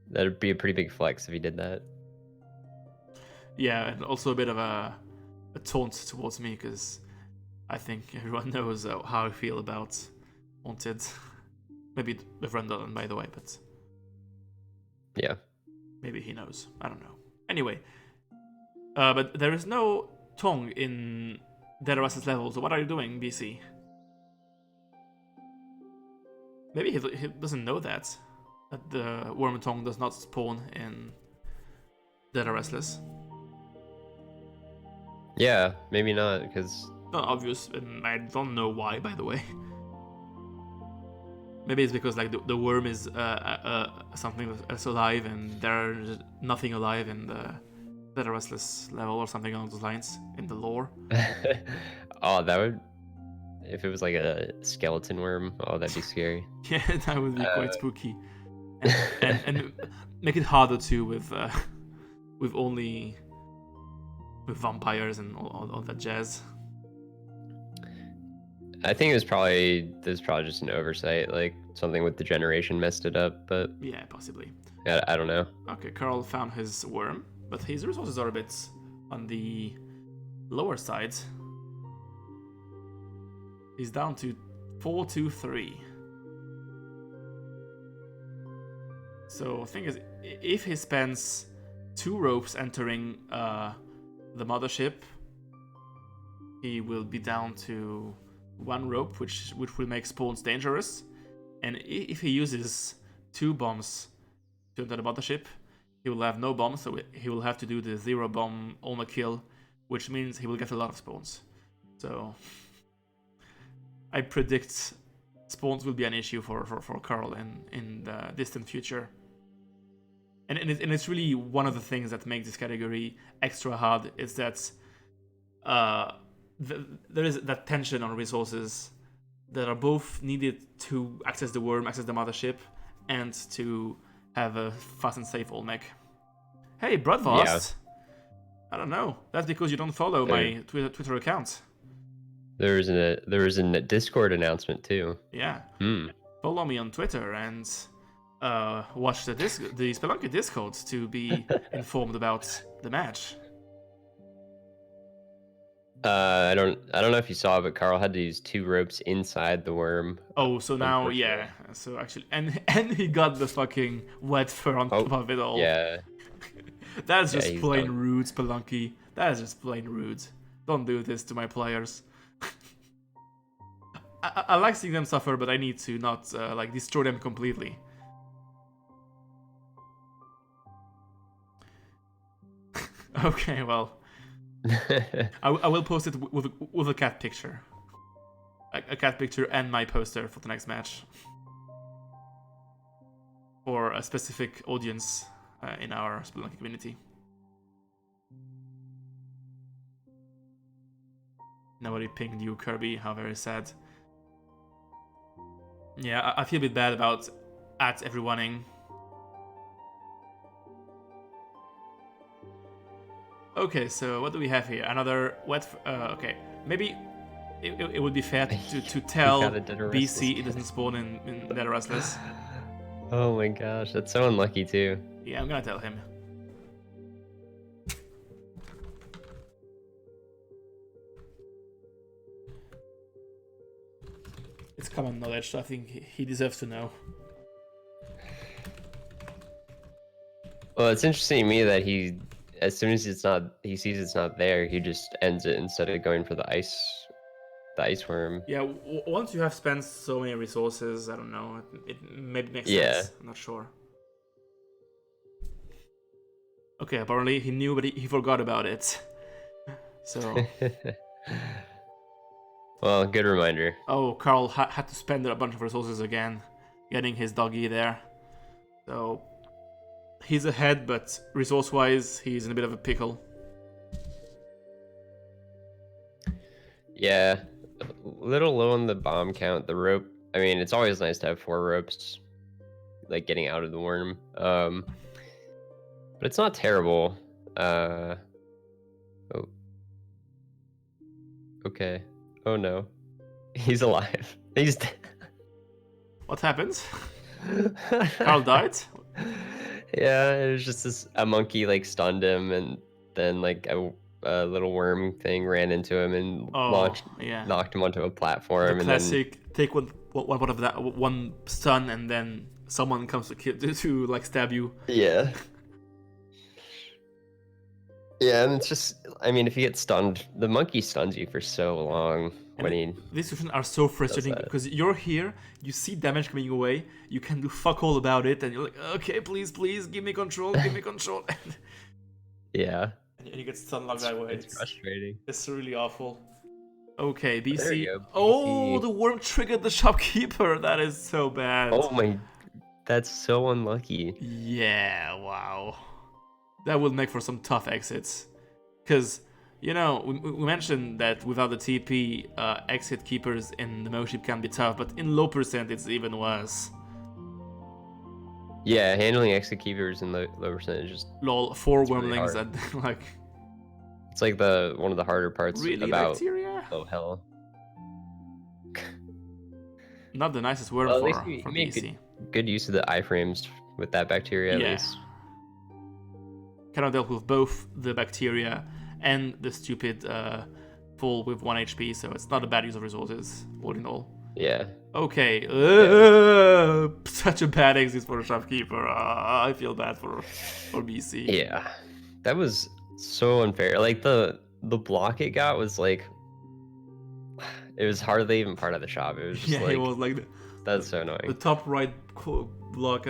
that'd be a pretty big flex if he did that. Yeah, and also a bit of a taunt towards me, because I think everyone knows how I feel about haunted. Maybe everyone doesn't, by the way, but... Yeah. Maybe he knows. I don't know. Anyway. But there is no tongue in Dead or Restless level, so what are you doing, BC? Maybe he doesn't know that the Worm tongue does not spawn in Dead or Restless. Yeah, maybe not, because... Not obvious, and I don't know why, by the way. Maybe it's because like the worm is something that's alive, and there's nothing alive in the Dead or Restless level or something along those lines in the lore. Oh, that would... If it was like a skeleton worm, oh, that'd be scary. Yeah, that would be quite spooky. And make it harder too with vampires and all that jazz. I think there's probably just an oversight, like something with the generation messed it up, but yeah, possibly. I don't know. Okay, Carl found his worm, but his resources are a bit on the lower side. He's down to 423. So the thing is, if he spends 2 ropes entering the mothership, he will be down to 1 rope, which will make spawns dangerous. And if he uses 2 bombs to enter the mothership, he will have no bombs, so he will have to do the 0 bomb Oma kill, which means he will get a lot of spawns. So I predict spawns will be an issue for Carl in the distant future. And it's really one of the things that makes this category extra hard, is that there is that tension on resources that are both needed to access the worm, access the mothership, and to have a fast and safe Olmec. Hey, Broadvast! Yeah. I don't know. That's because you don't follow my Twitter account. There was a Discord announcement too. Yeah. Follow me on Twitter and watch the Spelunky Discord to be informed about the match. I don't know if you saw, but Carl had to use 2 ropes inside the worm. Oh, so now, yeah. So actually, and he got the fucking wet fur on top of it all. Yeah. That's just plain rude, Spelunky. That is just plain rude. Don't do this to my players. I like seeing them suffer, but I need to not like destroy them completely. Okay, well. I will post it with a cat picture. A cat picture and my poster for the next match. For a specific audience in our Spelunky community. Nobody pinged you, Kirby. How very sad. Yeah, I feel a bit bad about @everyoneing. Okay, so what do we have here? Another wet... okay, maybe it would be fair to tell BC it doesn't spawn in Dead or Restless. Oh my gosh, that's so unlucky too. Yeah, I'm gonna tell him. common knowledge, so I think he deserves to know. Well, it's interesting to me that as soon as he sees it's not there, he just ends it instead of going for the ice worm. Yeah, once you have spent so many resources, I don't know, it maybe makes sense. I'm not sure. Okay, apparently he knew, but he forgot about it. So. Well, good reminder. Oh, Carl had to spend a bunch of resources again, getting his doggy there. So he's ahead, but resource-wise, he's in a bit of a pickle. Yeah, a little low on the bomb count. The rope. I mean, it's always nice to have 4 ropes, like getting out of the worm. But it's not terrible. Oh. Okay. Oh no. He's alive. He's dead. What happened? Carl died? Yeah, it was just a monkey like stunned him, and then like a little worm thing ran into him and knocked him onto a platform. The classic, and then take one of that one stun, and then someone comes to like stab you. Yeah. Yeah, and it's just, I mean, if you get stunned, the monkey stuns you for so long. These situations are so frustrating because you're here, you see damage coming away, you can do fuck all about it, and you're like, okay, please, give me control, Yeah. And you get stunned like that way. It's frustrating. It's really awful. Okay, BC. There you go, BC. Oh, the worm triggered the shopkeeper. That is so bad. Oh my, that's so unlucky. Yeah, wow. That will make for some tough exits. Because, you know, we mentioned that without the TP, exit keepers in the Moship can be tough, but in low percent, it's even worse. Yeah, handling exit keepers in low percentage is lol. 4 wormlings really that like. It's like one of the harder parts about bacteria? Oh hell. Not the nicest word for BC. Good use of the iframes with that bacteria at least. Kind of dealt with both the bacteria and the stupid full with 1 HP, so it's not a bad use of resources, all in all. Yeah. Okay. Such a bad exit for a shopkeeper. I feel bad for BC. Yeah. That was so unfair. Like the block it got was like, it was hardly even part of the shop. It was just like, it was like that's so annoying. The top right block.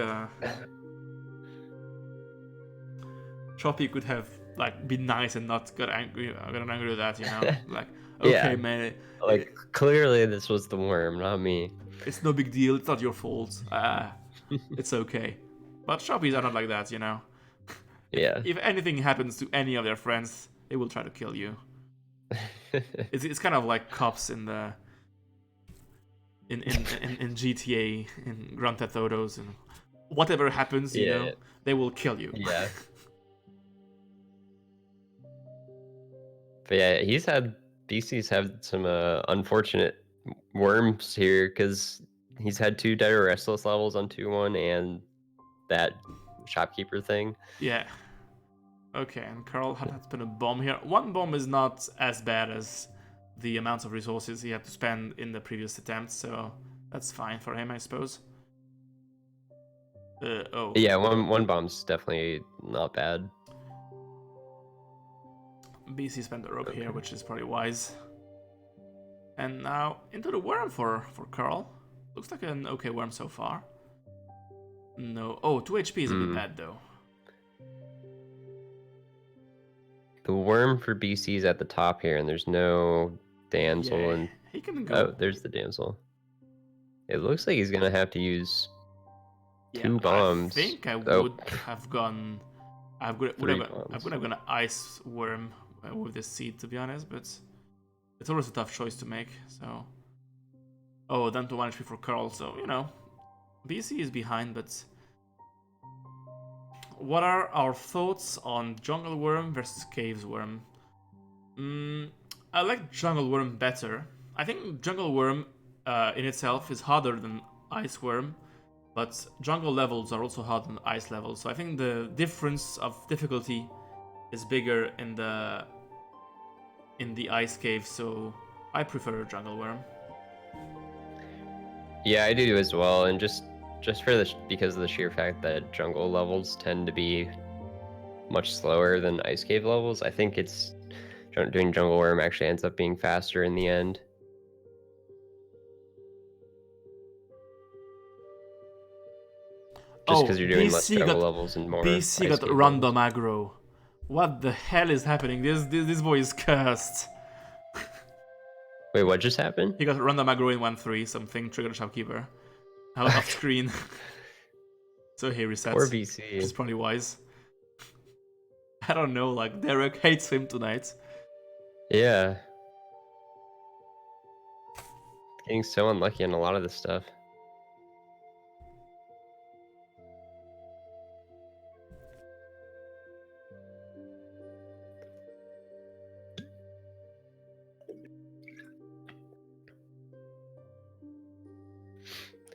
Choppy could have like been nice and not got angry with that, you know. Like, okay, man. Like clearly this was the worm, not me. It's no big deal. It's not your fault. It's okay. But Choppies are not like that, you know. Yeah. If anything happens to any of their friends, they will try to kill you. It's kind of like cops in the in GTA, in Grand Theft Autos, and whatever happens, you know, they will kill you. Yeah. But yeah, BC's had some unfortunate worms here because he's had 2 Dead or Restless levels on 2-1 and that shopkeeper thing. Yeah. Okay, and Carl had to spend a bomb here. 1 bomb is not as bad as the amounts of resources he had to spend in the previous attempt, so that's fine for him, I suppose. Yeah, one bomb's definitely not bad. BC spent the rope here, which is probably wise. And now into the worm for Carl. Looks like an okay worm so far. No. Oh, 2 HP is a bit bad though. The worm for BC is at the top here, and there's no damsel. Yeah, and he can go. Oh, there's the damsel. It looks like he's gonna have to use 2 bombs. I think I would have gone. I would have gone ice worm with this seed, to be honest, but it's always a tough choice to make. So, down to 1 HP for Carl. So you know, BC is behind, but what are our thoughts on Jungle Worm versus Caves Worm? I like Jungle Worm better. I think Jungle Worm in itself is harder than Ice Worm, but jungle levels are also harder than ice levels. So I think the difference of difficulty is bigger in the ice cave. So I prefer Jungle Worm. Yeah, I do as well, and just for because of the sheer fact that jungle levels tend to be much slower than ice cave levels, I think it's doing jungle worm actually ends up being faster in the end. Just because you're doing less jungle levels and more BC got random aggro. What the hell is happening? This boy is cursed. Wait, what just happened? He got random aggro in 1-3, something triggered shopkeeper. Out off screen. So he resets. Poor BC. Which is probably wise. I don't know, like Derek hates him tonight. Yeah. Getting so unlucky on a lot of this stuff.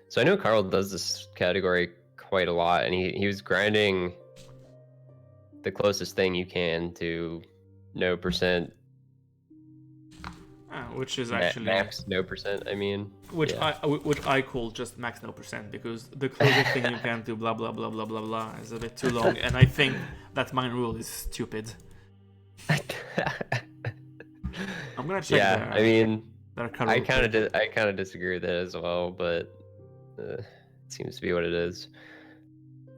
So I know Carl does this category quite a lot, and he was grinding the closest thing you can to no percent. Which is actually max no percent. I mean, which I call just max no percent, because the closest thing you can to blah blah blah blah blah blah is a bit too long, and I think that mine rule is stupid. I'm gonna check. Yeah, I mean, I kind of disagree with that as well, but it seems to be what it is.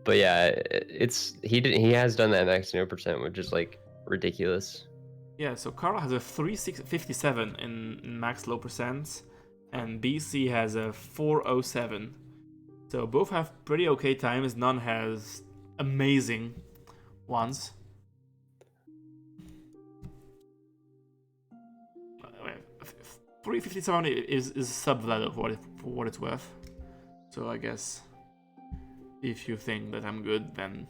But yeah, he has done that max no percent, which is like ridiculous. Yeah, so Carl has a 357 in max low percent, and BC has a 407. So both have pretty okay times. None has amazing ones. 357 is sub-value for what it's worth. So I guess if you think that I'm good, then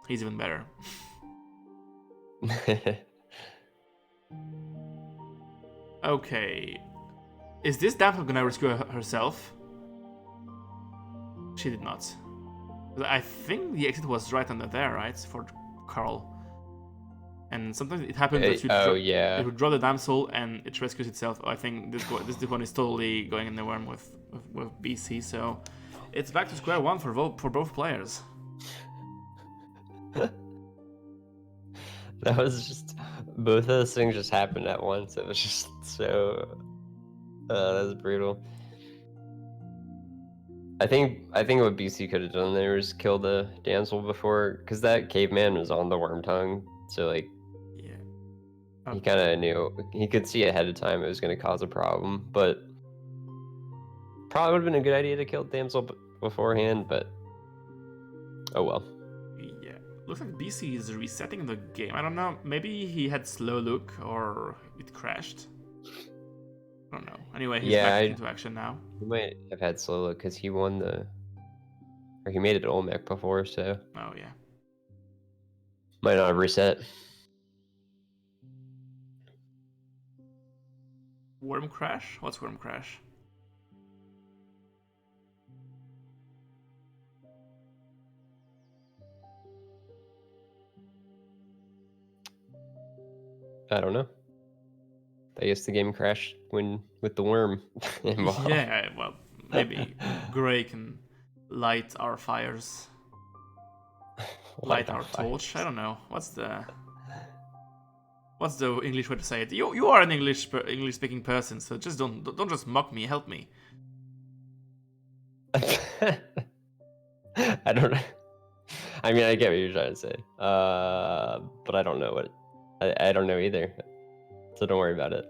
he's even better. Okay. Is this damsel gonna rescue herself? She did not. I think the exit was right under there, right? For Carl. And sometimes it happens that you draw the damsel and it rescues itself. I think this one is totally going in the worm with BC, so it's back to square one for both players. That was just, both of those things just happened at once. It was just so, that was brutal. I think what BC could have done there was kill the damsel before, because that caveman was on the worm tongue, so like, he kind of knew, he could see ahead of time it was going to cause a problem, but probably would have been a good idea to kill the damsel beforehand, but oh well. Yeah, looks like BC is resetting the game. I don't know, maybe he had slow look or it crashed. I don't know. Anyway, he's back into action now. He might have had slow look because he won or he made it Olmec before, so. Oh yeah. Might not have reset. Worm crash? What's worm crash? I don't know. I guess the game crashed with the worm involved. Yeah, well, maybe Gray can light our fires. Light our torch. I don't know. What's the English way to say it? You are an English speaking person, so just don't just mock me. Help me. I don't know. I mean, I get what you're trying to say, but I don't know what. I don't know either, so don't worry about it.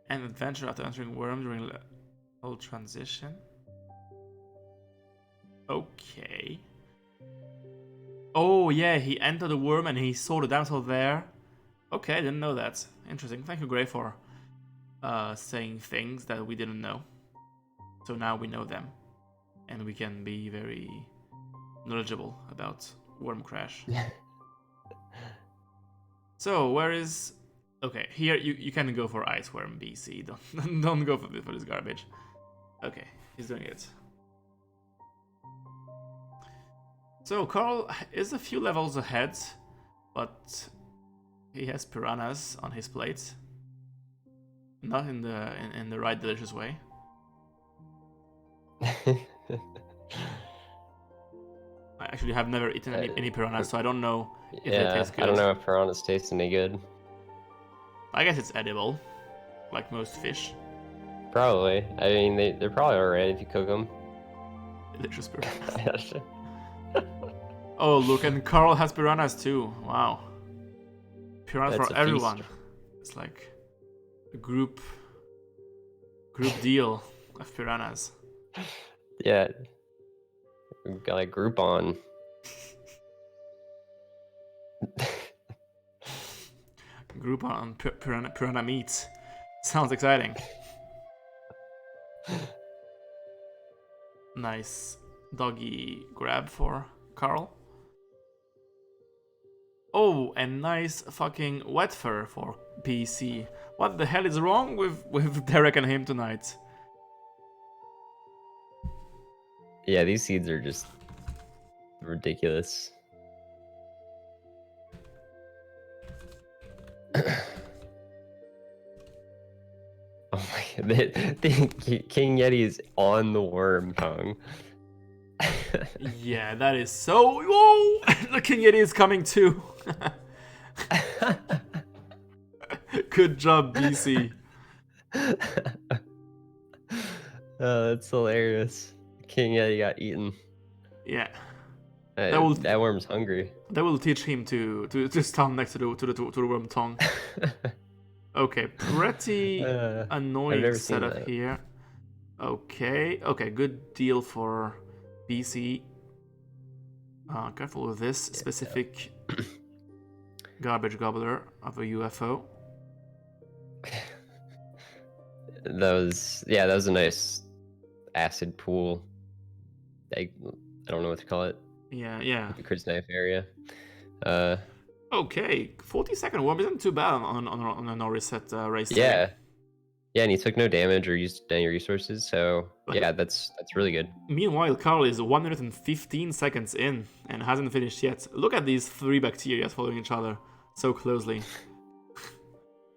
An adventure after entering worm during level transition. Okay. Oh yeah, he entered the worm and he saw the damsel there. Okay, I didn't know that. Interesting. Thank you, Gray, for saying things that we didn't know. So now we know them, and we can be very knowledgeable about worm crash. So where is? Okay, here you can go for ice worm BC. Don't go for this garbage. Okay, he's doing it. So Carl is a few levels ahead, but he has piranhas on his plate. Not in the right delicious way. I actually have never eaten any piranha, so I don't know if it tastes good. I don't know if piranhas taste any good. I guess it's edible, like most fish. Probably. I mean, they're probably alright if you cook them. Delicious piranhas. Oh, look, and Carl has piranhas too. Wow. Piranhas for everyone. Feast. It's like a group deal of piranhas. Yeah. We've got a Groupon. Groupon on piranha meat. Sounds exciting. Nice doggy grab for Carl. Oh, and nice fucking wet fur for PC. What the hell is wrong with Derek and him tonight? Yeah, these seeds are just ridiculous. Oh my god, the King Yeti is on the worm tongue. Yeah, that is so... Whoa! The King Yeti is coming too. Good job, BC. Oh, that's hilarious. King Yeti got eaten. Yeah. That worm's hungry. That will teach him to stand next to the worm tongue. Okay, pretty annoying setup here. Okay, good deal for BC. Careful with this specific garbage gobbler of a UFO. That was a nice acid pool. I don't know what to call it. Yeah. The Chris knife area. Okay, 40-second warm isn't too bad on a no reset race. Yeah. Today. Yeah, and he took no damage or used any resources, so yeah, that's really good. Meanwhile, Carl is 1 minute and 15 seconds in and hasn't finished yet. Look at these 3 bacteria following each other so closely.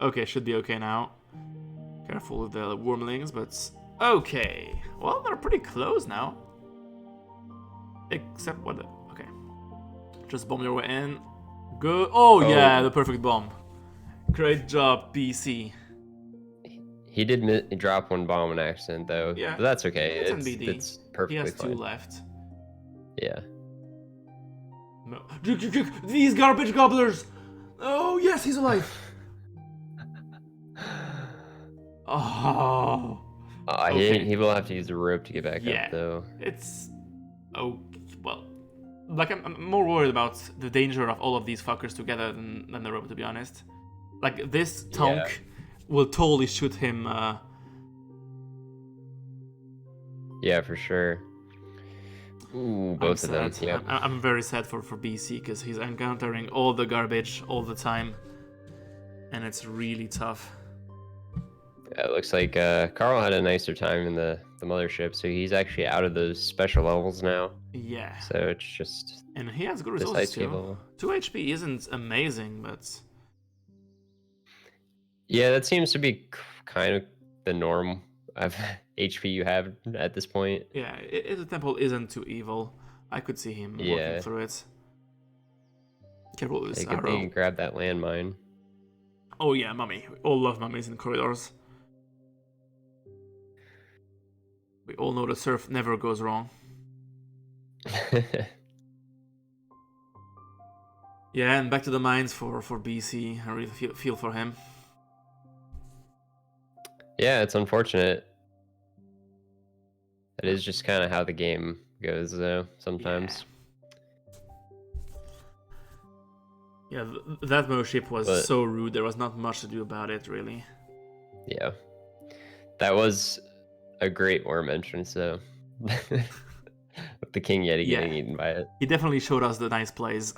Okay, should be okay now. Careful with the wormlings, but okay. Well, they're pretty close now. Except what? Okay, just bomb your way in. Good. Oh yeah, the perfect bomb. Great job, BC. He did drop one bomb in accident, though. Yeah, but that's okay. It's NBD. It's perfectly fine. He has 2 left. Yeah. No. These garbage gobblers! Oh yes, he's alive. Oh. Okay. He will have to use the rope to get back up, though. It's well. Like I'm more worried about the danger of all of these fuckers together than the rope, to be honest. Like this tonk will totally shoot him. Yeah, for sure. Ooh, both of them. Yeah. I'm very sad for BC because he's encountering all the garbage all the time, and it's really tough. Yeah, it looks like Carl had a nicer time in the mothership, so he's actually out of those special levels now. Yeah. So it's just... And he has good resources too. 2 HP isn't amazing, but... Yeah, that seems to be kind of the norm of HP you have at this point. Yeah, the temple isn't too evil. I could see him walking through it. Careful with this arrow. They could grab that landmine. Oh yeah, mummy. We all love mummies in corridors. We all know the surf never goes wrong. Yeah, and back to the mines for BC. I really feel for him. Yeah, it's unfortunate. It is just kind of how the game goes, though, sometimes. Yeah, that mothership was so rude. There was not much to do about it, really. Yeah. That was a great worm entrance, though. With the King Yeti getting eaten by it. He definitely showed us the nice plays.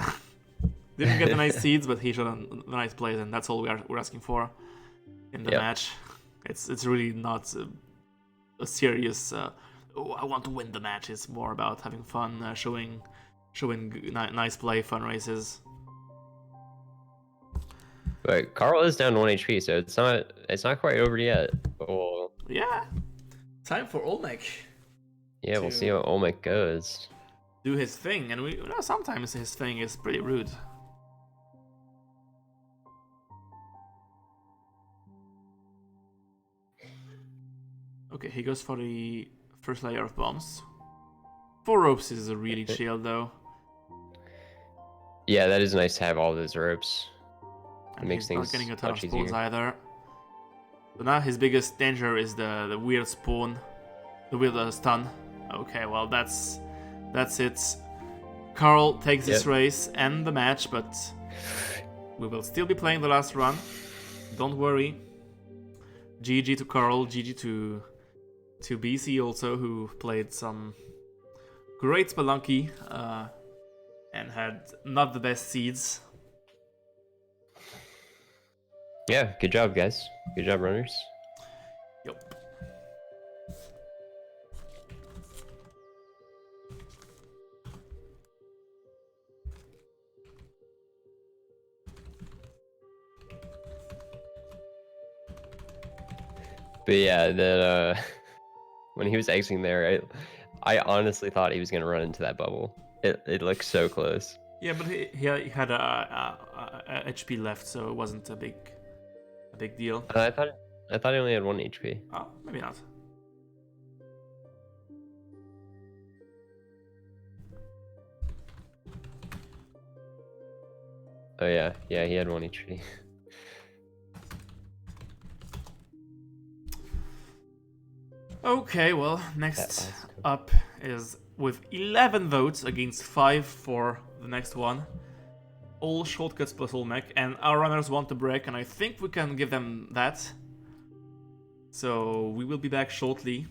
Didn't get the nice seeds, but he showed the nice plays, and that's all we're asking for in the match. It's really not a serious. I want to win the match. It's more about having fun, showing nice play, fun races. But Carl is down to 1 HP, so it's not quite over yet. Oh. Yeah, time for Olmec. Yeah, we'll see how Olmec goes. Do his thing, and sometimes his thing is pretty rude. Okay, he goes for the first layer of bombs. 4 ropes is a really chill though. Yeah, that is nice to have all those ropes. And it makes he's things not getting a ton of spawns either. So now his biggest danger is the weird spawn, the weird stun. Okay, well that's it. Carl takes this race and the match, but we will still be playing the last run. Don't worry. GG to Carl, GG to BC also, who played some great Spelunky and had not the best seeds. Yeah, good job, guys. Good job, runners. Yep. But yeah, that when he was exiting there, I honestly thought he was gonna run into that bubble. It looked so close. Yeah, but he had a HP left, so it wasn't a big deal. I thought he only had 1 HP. Oh, maybe not. Oh yeah, he had 1 HP. Okay, well, next up is with 11 votes against 5 for the next one. All shortcuts plus Olmec, and our runners want to break, and I think we can give them that. So we will be back shortly.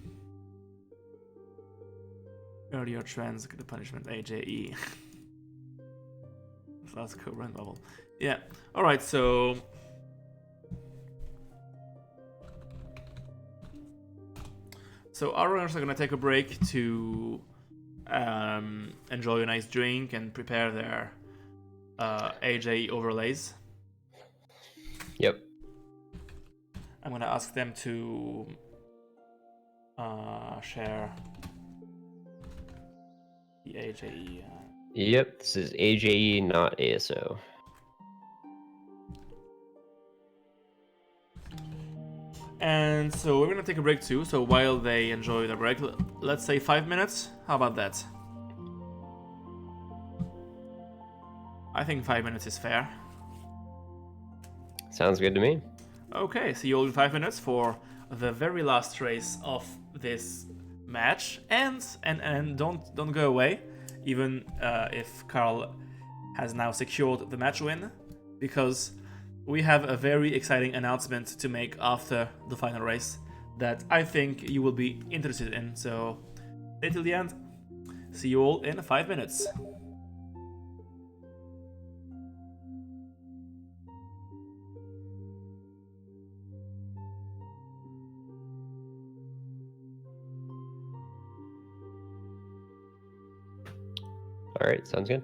Earlier trends, the punishment, AJE. Let's go, run bubble. Yeah, alright, so... So our runners are gonna take a break to enjoy a nice drink and prepare their AJ overlays. Yep. I'm gonna ask them to share the AJE. Yep, this is AJE, not ASO. And so we're gonna take a break too, so while they enjoy their break, let's say 5 minutes. How about that? I think 5 minutes is fair. Sounds good to me. Okay, see you all in 5 minutes for the very last race of this match, and don't go away, even if Carl has now secured the match win, because we have a very exciting announcement to make after the final race that I think you will be interested in. So stay till the end. See you all in 5 minutes. All right, sounds good.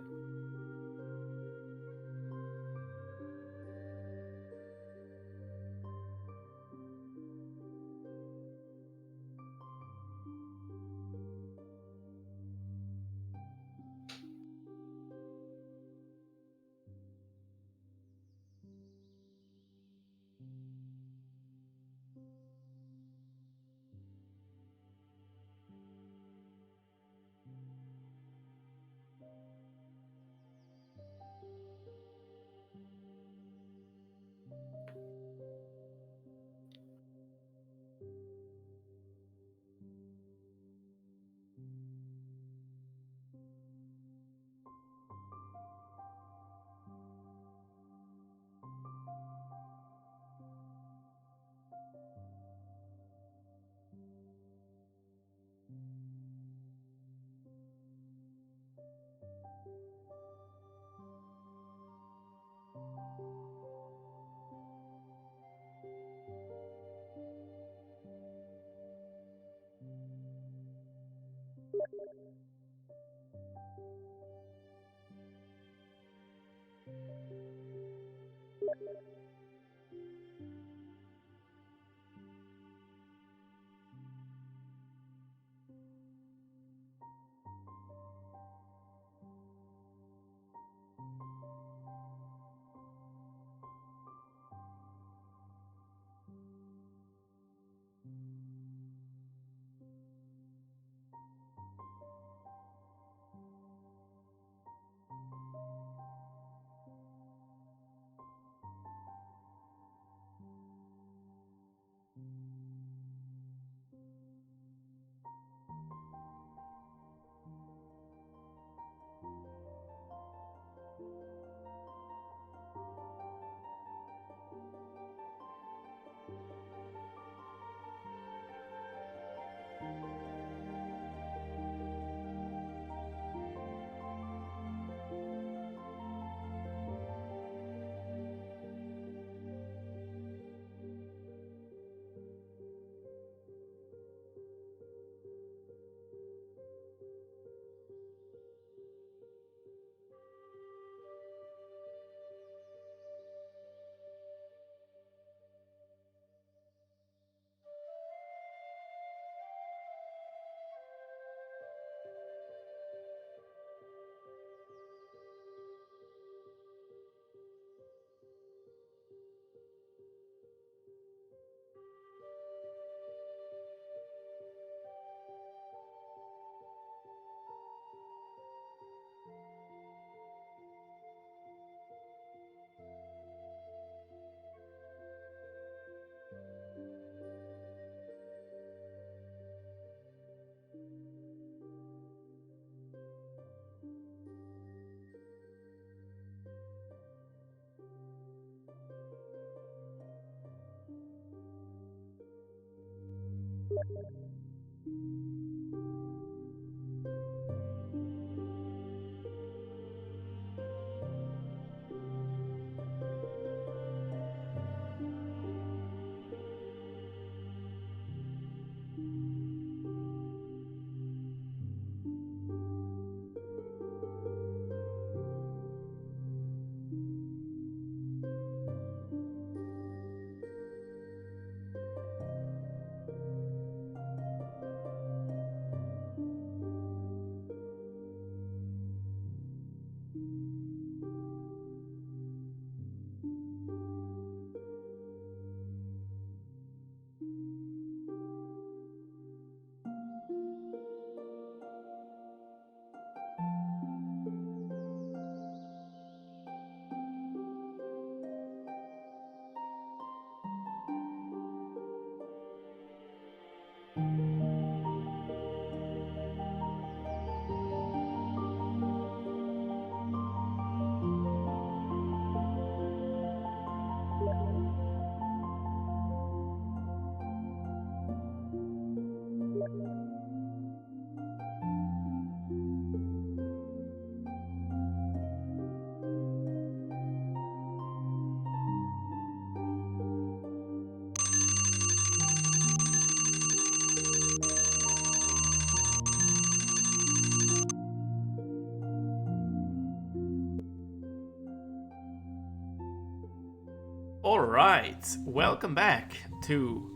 Alright, welcome back to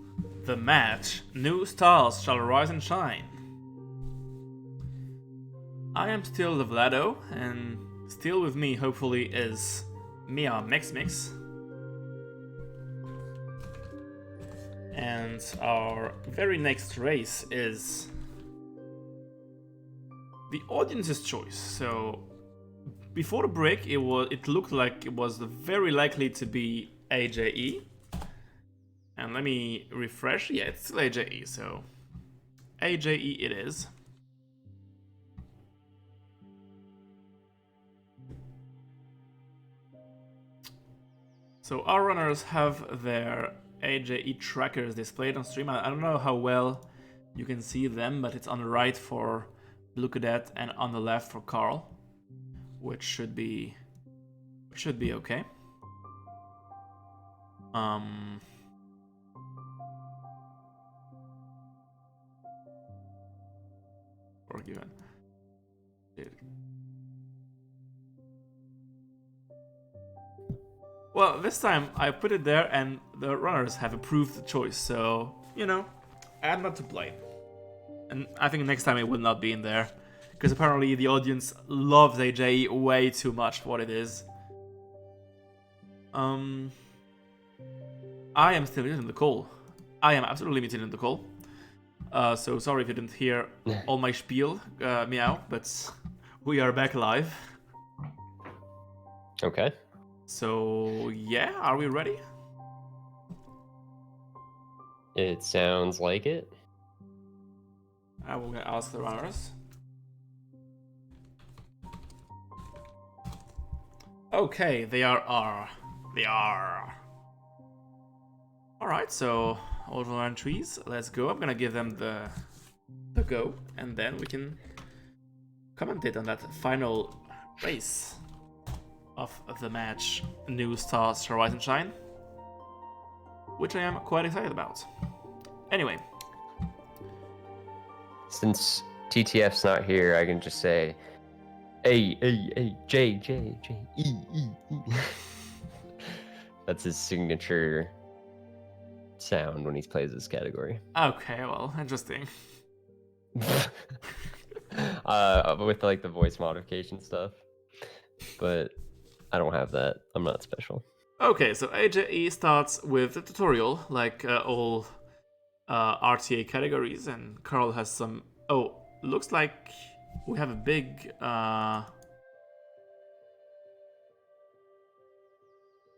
the match. New stars shall rise and shine. I am still the Vlado, and still with me, hopefully, is Mia Mix. And our very next race is the audience's choice. So before the break, it looked like it was very likely to be AJE. And let me refresh. Yeah, it's still AJE, so AJE it is. So our runners have their AJE trackers displayed on stream. I don't know how well you can see them, but it's on the right for Blue Cadet and on the left for Carl, which should be okay. Forgiven. Well, this time I put it there and the runners have approved the choice, so, you know, I'm not to blame. And I think next time it will not be in there, because apparently the audience loves AJ way too much for what it is. I am still muted in the call. I am absolutely muted in the call. So sorry if you didn't hear all my spiel, meow, but we are back live. Okay. So, yeah, are we ready? It sounds like it. I will ask the runners. Okay, they are. They are. Alright, so all entries, let's go. I'm gonna give them the go, and then we can commentate on that final race of the match, New Stars Rise and Shine, which I am quite excited about. Anyway. Since TTF's not here, I can just say, A, J, E. That's his signature sound when he plays this category. Okay, well, interesting. With like the voice modification stuff. But I don't have that. I'm not special. Okay, so AJE starts with the tutorial, like all RTA categories, and Carl has some... Oh, looks like we have a big...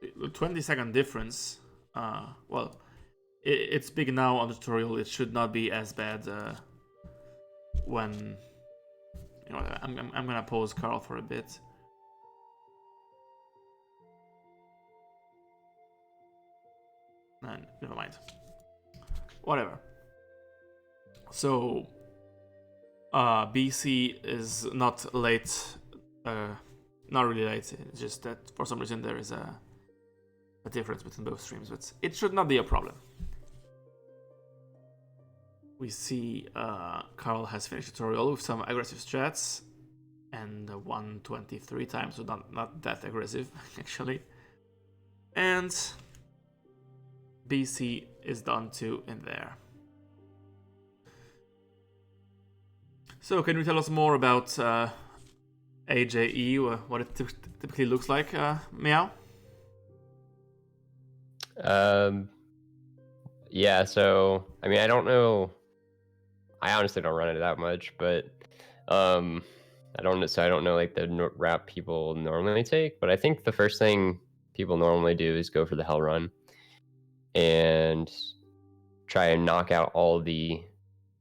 20-second difference. Well, it's big now on the tutorial. It should not be as bad when... You know, I'm gonna pause Carl for a bit. Never mind. Whatever. So BC is not late, not really late. It's just that for some reason there is a difference between both streams, but it should not be a problem. We see Carl has finished tutorial with some aggressive strats and 123 times, so not that aggressive actually. And BC is done too in there. So can you tell us more about AJE, what it typically looks like, Meow? Yeah, so I mean, I don't know. I honestly don't run it that much, but I don't know like the route people normally take. But I think the first thing people normally do is go for the hell run and try and knock out all the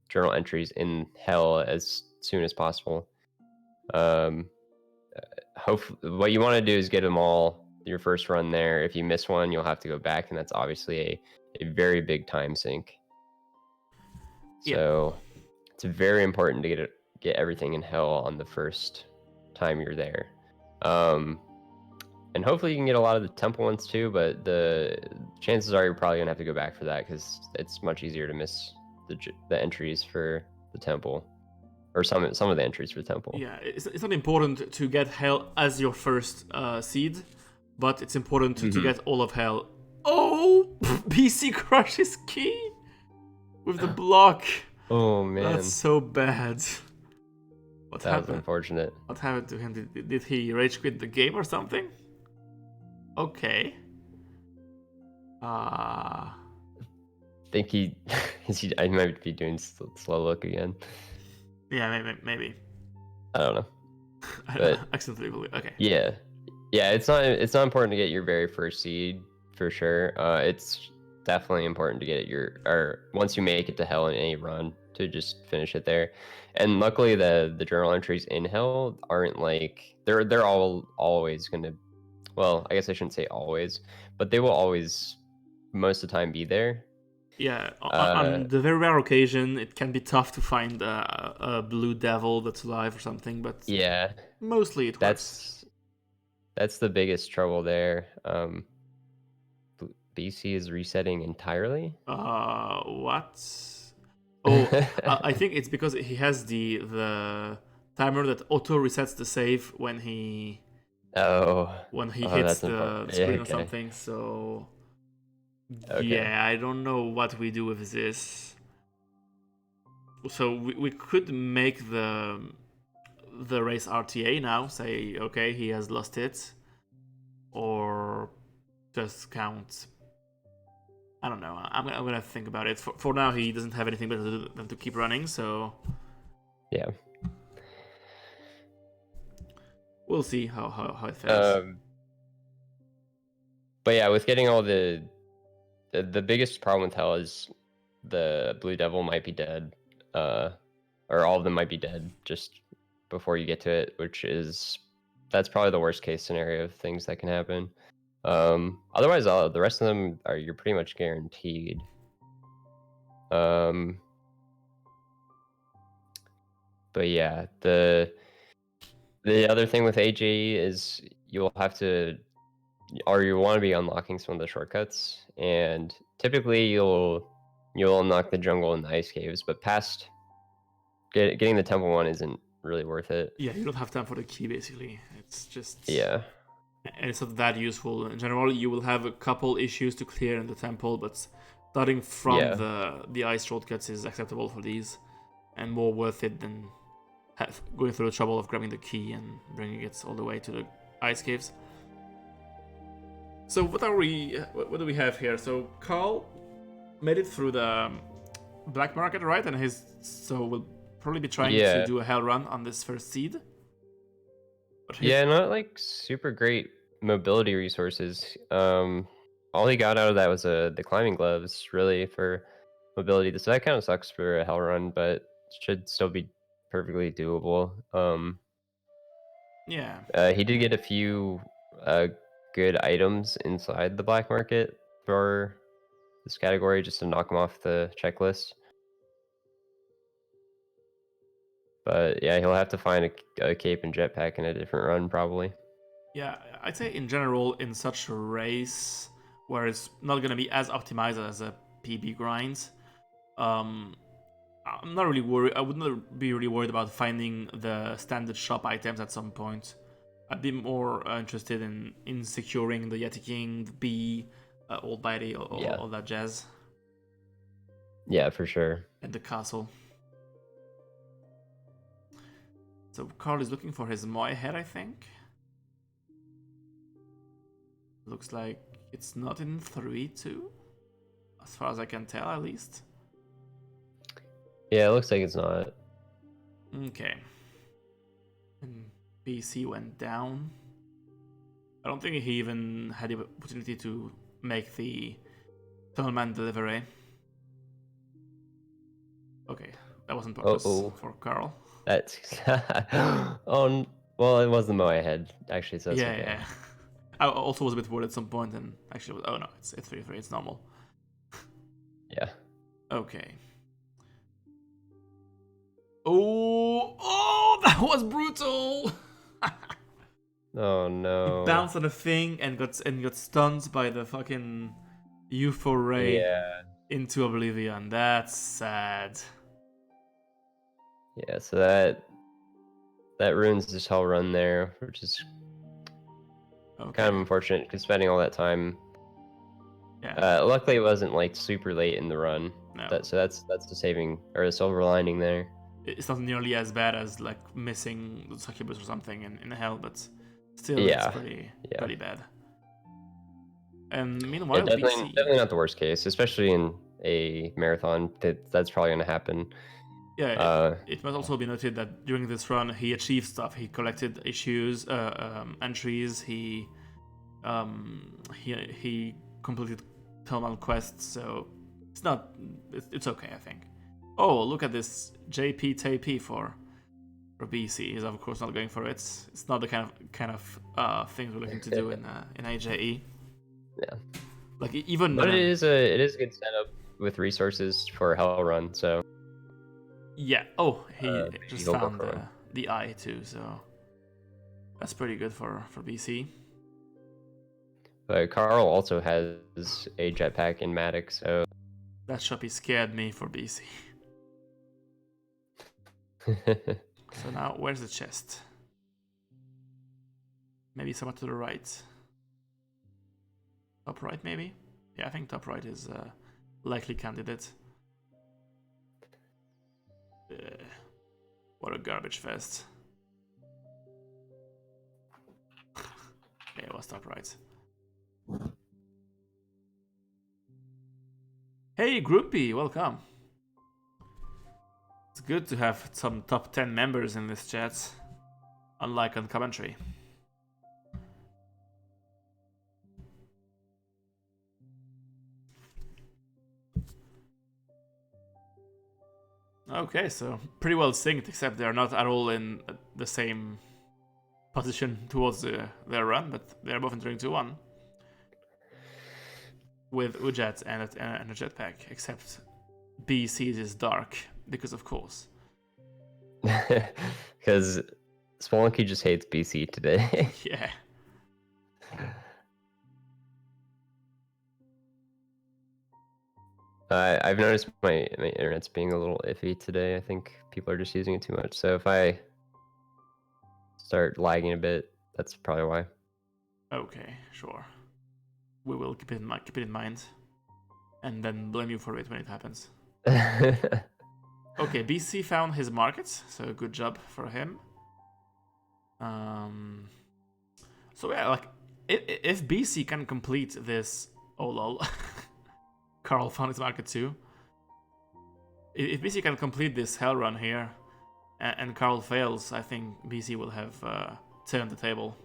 journal entries in hell as soon as possible. Hopefully, what you want to do is get them all your first run there. If you miss one, you'll have to go back, and that's obviously a very big time sink. So it's very important to get everything in hell on the first time you're there. And hopefully you can get a lot of the temple ones too, but the chances are you're probably gonna have to go back for that because it's much easier to miss the entries for the temple, or some of the entries for temple. Yeah, it's not important to get hell as your first seed, but it's important to get all of hell. Oh, BC crushes key with the block. Oh man, that's so bad. What happened? Was unfortunate. What happened to him? Did he rage quit the game or something? Okay. I think he might be doing slow look again. Yeah, maybe. I don't know. But accidentally. Okay. Yeah. It's not important to get your very first seed for sure. It's definitely important to get once you make it to hell in any run, to just finish it there. And luckily the journal entries in hell aren't like they're always gonna, well, I guess I shouldn't say always, but they will always most of the time be there. Yeah, on the very rare occasion, it can be tough to find a blue devil that's alive or something, but yeah, mostly it works. That's the biggest trouble there. BC is resetting entirely. What? Oh, I think it's because he has the timer that auto resets the save when he hits the screen or something. So yeah, I don't know what we do with this. So we could make the race RTA now. Say okay, he has lost it, or just count. I don't know. I'm gonna think about it. For now, he doesn't have anything better to do than to keep running. So yeah, we'll see how it fares. But yeah, with getting all the biggest problem with hell is the blue devil might be dead, or all of them might be dead just before you get to it, that's probably the worst case scenario of things that can happen. Otherwise, the rest of them you're pretty much guaranteed. But yeah, the other thing with AJE is you'll have to, or you want to be unlocking some of the shortcuts, and typically you'll unlock the jungle and the ice caves, but past getting the temple one isn't really worth it. Yeah, you don't have time for the key basically. It's just and it's not that useful. In general, you will have a couple issues to clear in the temple, but starting from the ice shortcuts is acceptable for these, and more worth it than going through the trouble of grabbing the key and bringing it all the way to the ice caves. So what do we have here? So Carl made it through the black market, right? And we'll probably be trying to do a hell run on this first seed. Not like super great mobility resources. All he got out of that was the climbing gloves, really, for mobility. So that kind of sucks for a hell run, but should still be perfectly doable. He did get a few good items inside the black market for this category, just to knock him off the checklist. But yeah, he'll have to find a cape and jetpack in a different run probably. Yeah, I'd say in general in such a race where it's not gonna be as optimized as a PB grind, I'm not really worried. I would not be really worried about finding the standard shop items at some point. I'd be more interested in securing the Yeti King, the bee, Old Bitey, all that jazz. Yeah, for sure. And the castle. So Carl is looking for his Moai head, I think. Looks like it's not in 3-2, as far as I can tell, at least. Yeah, it looks like it's not. Okay. And BC went down. I don't think he even had the opportunity to make the Tunnelman delivery. Okay, that wasn't purpose for Carl. That's oh well, it was the Moai head actually, so it's okay. Yeah. I also was a bit worried at some point, and actually, oh no, it's 3-3. It's normal. Yeah. Okay. Oh, that was brutal. Oh no. He bounced on a thing and got stunned by the fucking UFO ray into oblivion. That's sad. Yeah, so that ruins this whole run there, which is kind of unfortunate because spending all that time. Yeah. Luckily, it wasn't like super late in the run. No. So that's the saving or the silver lining there. It's not nearly as bad as like missing the succubus or something in hell, but still, it's pretty bad. And meanwhile, definitely not the worst case, especially in a marathon. That's probably going to happen. Yeah, it must also be noted that during this run, he achieved stuff. He collected issues, entries. He completed terminal quests, so it's okay, I think. Oh, look at this JP for BC. He's of course not going for it. It's not the kind of things we're looking to do in AJE. Yeah, like even. But it is a good setup with resources for a hell run. So. Yeah. Oh, he just found the eye too, so that's pretty good for BC. But Carl also has a jetpack in Matic, so that shoppy scared me for BC. So now, where's the chest? Maybe somewhat to the right. Top right, maybe? Yeah, I think top right is a likely candidate. What a garbage fest. Okay, it was top right. Hey, Grumpy, welcome. It's good to have some top 10 members in this chat, unlike on commentary. Okay, so pretty well synced, except they're not at all in the same position towards their run, but they're both entering 2-1 with Ujat and a jetpack, except B sees is dark, because of course. Because Spelunky just hates BC today. Yeah. I've noticed my internet's being a little iffy today. I think people are just using it too much. So if I start lagging a bit, that's probably why. Okay, sure. We will keep it in mind, and then blame you for it when it happens. Okay, BC found his markets, so good job for him. So yeah, like if BC can complete this, oh lol, Carl found his market too. If BC can complete this hell run here, and Carl fails, I think BC will have turned the table.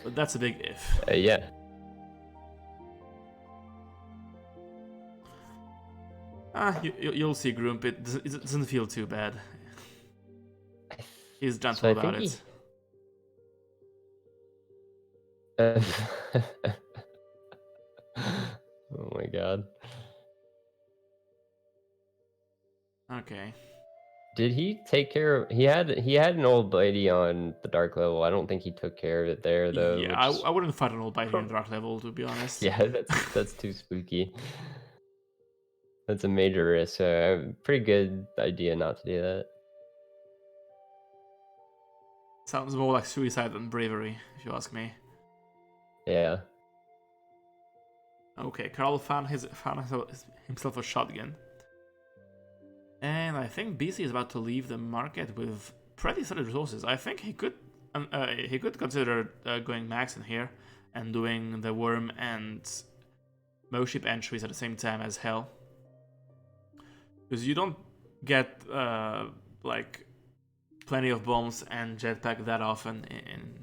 But that's a big if. Yeah. You'll see Grump. It doesn't feel too bad. He's gentle about it. Oh my god. Okay. Did he take care of? He had an old lady on the dark level. I don't think he took care of it there though. Yeah, I wouldn't fight an old lady in dark level, to be honest. Yeah, that's too spooky. That's a major risk. Pretty good idea not to do that. Sounds more like suicide than bravery, if you ask me. Yeah. Okay, Carl found himself a shotgun. And I think BC is about to leave the market with pretty solid resources. I think he could consider going max in here and doing the worm and Moship entries at the same time as hell. Because you don't get like plenty of bombs and jetpack that often in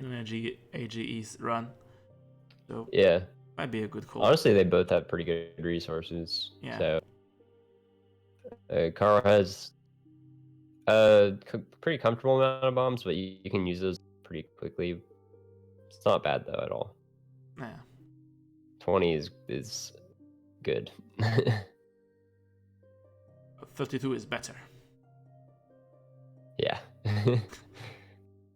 an AGE run. So yeah, might be a good call. Honestly, they both have pretty good resources. Yeah. So Carl has a pretty comfortable amount of bombs, but you can use those pretty quickly. It's not bad though at all. Yeah. 20 is good. 32 is better. Yeah.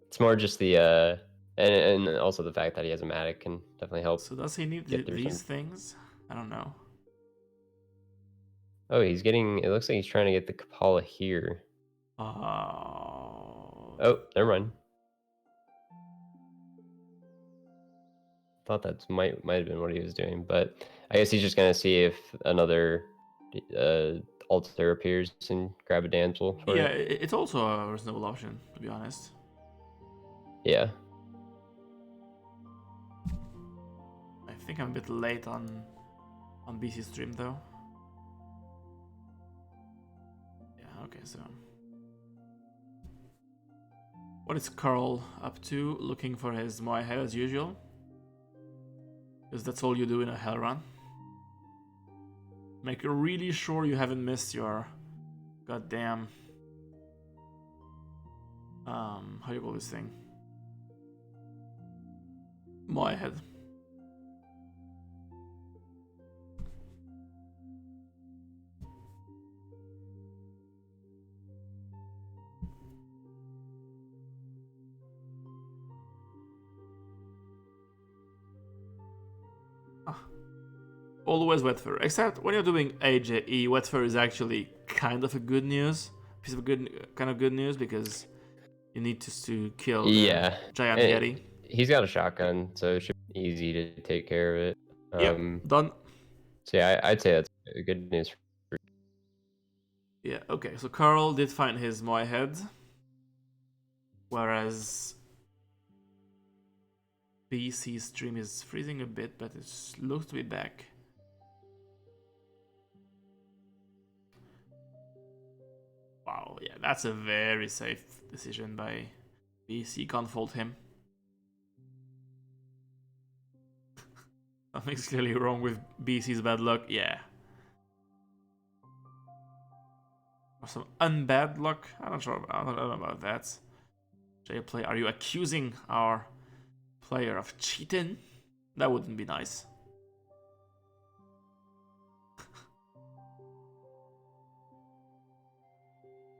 It's more just the and also the fact that he has a Matic can definitely help. So does he need these things? I don't know. Oh, he's getting. It looks like he's trying to get the Kapala here. Oh, never mind. Thought that might have been what he was doing, but I guess he's just gonna see if another altar appears and grab a damsel for yeah, it. it's also a reasonable option, to be honest. Yeah. I think I'm a bit late on BC stream though. Yeah, okay, so what is Carl up to? Looking for his Moai head as usual? Because that's all you do in a hell run. Make really sure you haven't missed your goddamn how do you call this thing? Moai head. Always wet fur, except when you're doing AJE, wet fur is actually kind of a good news, piece of good news because you need to kill the giant Yeti. He's got a shotgun, so it should be easy to take care of it. Yep, done. So yeah, I'd say that's good news. Yeah, okay, so Carl did find his Moai head, whereas BC's stream is freezing a bit, but it looks to be back. Wow, yeah, that's a very safe decision by BC. Can't fault him. Something's clearly wrong with BC's bad luck. Yeah. Or some unbad luck. I don't know about that. JPlay, are you accusing our player of cheating? That wouldn't be nice.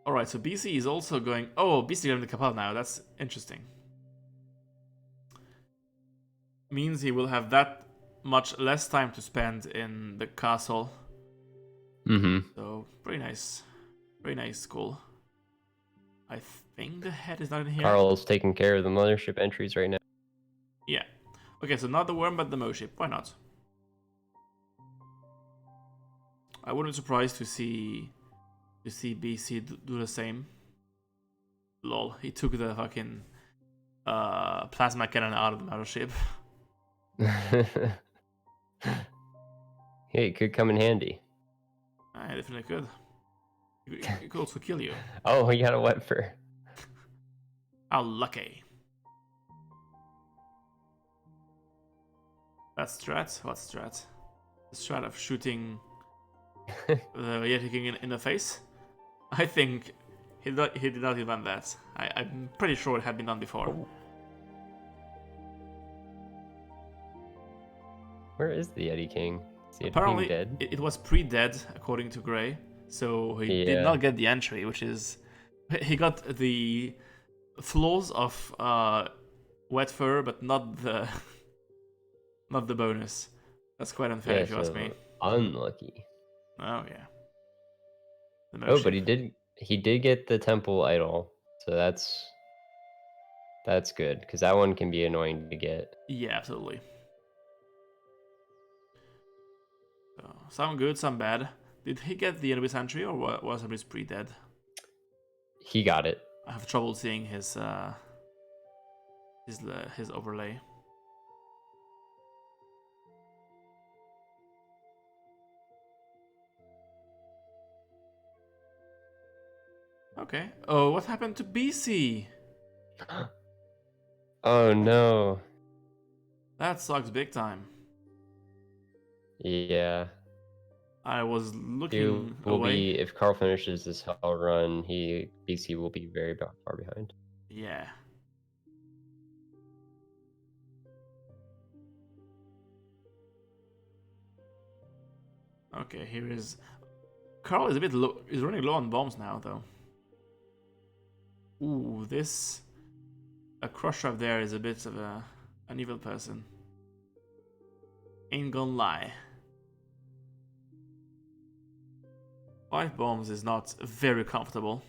Alright, so BC is also going... Oh, BC getting the Kapal now. That's interesting. Means he will have that much less time to spend in the castle. So, pretty nice. Pretty nice call. I think the head is not in here. Carl's taking care of the mothership entries right now. Yeah. Okay, so not the worm, but the Moship. Why not? I wouldn't be surprised to see BC do the same. Lol, he took the fucking plasma cannon out of the mothership. Hey, it could come in handy. I definitely could. It could also kill you. Oh, he got a wet fur. How lucky. That's strat? What strat? The strat of shooting the Yeti King in the face? I think he did not invent that. I'm pretty sure it had been done before. Oh. Where is the Yeti King? Is the Yeti Apparently, King dead? It was pre-dead, according to Gray. so he did not get the entry, which is he got the flaws of wet fur, but not the bonus. That's quite unfair if you ask me. Unlucky. Oh yeah. Oh, but he did get the temple idol, so that's good, because that one can be annoying to get. Yeah, absolutely. So, some good, some bad. Did he get the Anubis entry, or was Anubis pre-dead? He got it. I have trouble seeing his overlay. Okay. Oh, what happened to BC? Oh no. That sucks big time. Yeah. I was looking away. If Carl finishes this hell run, BC will be very far behind. Yeah. Okay, here is Carl is a bit low. Is running low on bombs now, though. Ooh, a crush up there is a bit of an evil person. Ain't gonna lie. 5 bombs is not very comfortable.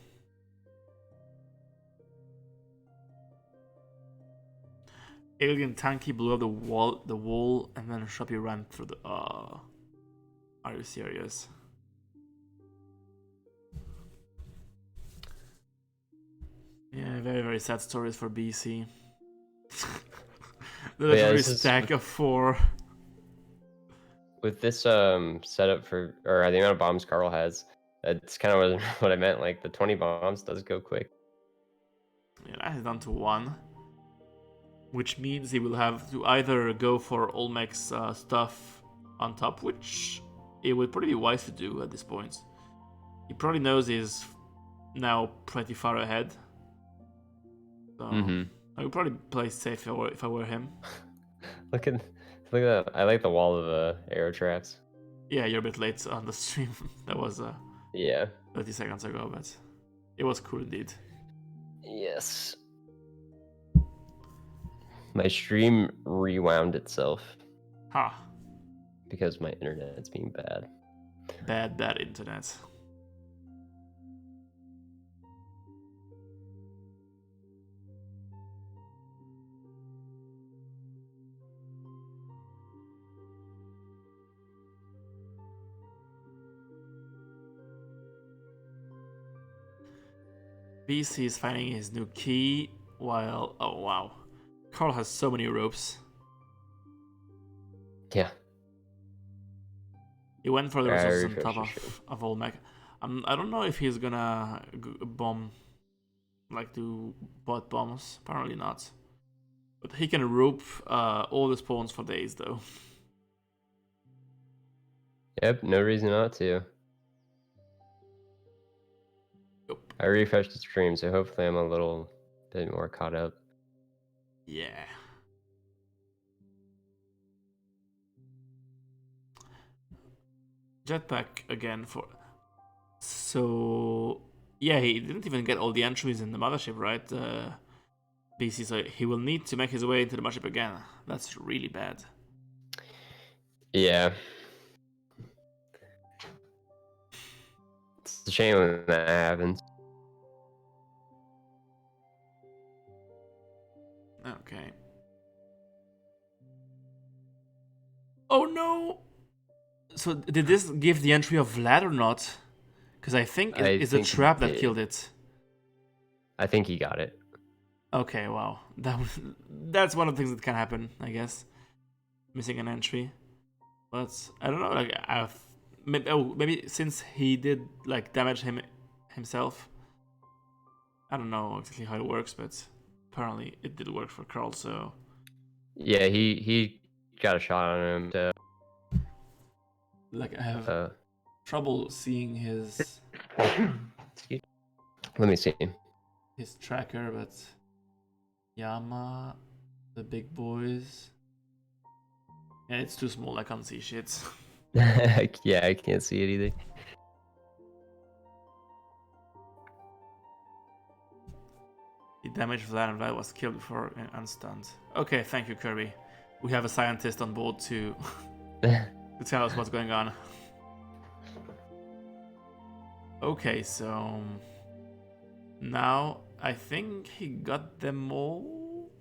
Alien Tanky blew up the wall, and then Shoppy ran through the. Are you serious? Yeah, very very sad stories for BC. The legendary stack of 4. With this setup for, or the amount of bombs Carl has, that's kind of what I meant. Like the 20 bombs does go quick. Yeah, that is down to 1, which means he will have to either go for Olmec's stuff on top, which it would probably be wise to do at this point. He probably knows he's now pretty far ahead, so I would probably play safe if I were him. Look at that! I like the wall of arrow traps. Yeah, you're a bit late on the stream. That was 30 seconds ago, but it was cool indeed. Yes. My stream rewound itself. Ha. Because my internet's being bad. Bad internet. BC is finding his new key while... Oh, wow. Carl has so many ropes. Yeah. He went for the resources on top of Olmec. I don't know if he's gonna bomb, like do bot bombs. Apparently not. But he can rope all the spawns for days, though. Yep, no reason not to. I refreshed the stream, so hopefully I'm a little bit more caught up. Yeah. Jetpack again for... So... Yeah, he didn't even get all the entries in the mothership, right? BC, so he will need to make his way into the mothership again. That's really bad. Yeah. It's a shame when that happens. Okay. Oh no! So did this give the entry of Vlad or not? Because I think it's a trap that killed it. I think he got it. Okay, wow. That's one of the things that can happen, I guess. Missing an entry. But I don't know, like maybe since he did like damage himself. I don't know exactly how it works, but apparently it did work for Carl, so... Yeah, he got a shot on him. So... Like, I have trouble seeing his... Let me see. His tracker, but... Yama, the big boys... Yeah, it's too small, I can't see shit. Yeah, I can't see it either. He damaged Vlad and Vlad was killed before unstunned. Okay, thank you, Kirby. We have a scientist on board to tell us what's going on. Okay, so now I think he got them all.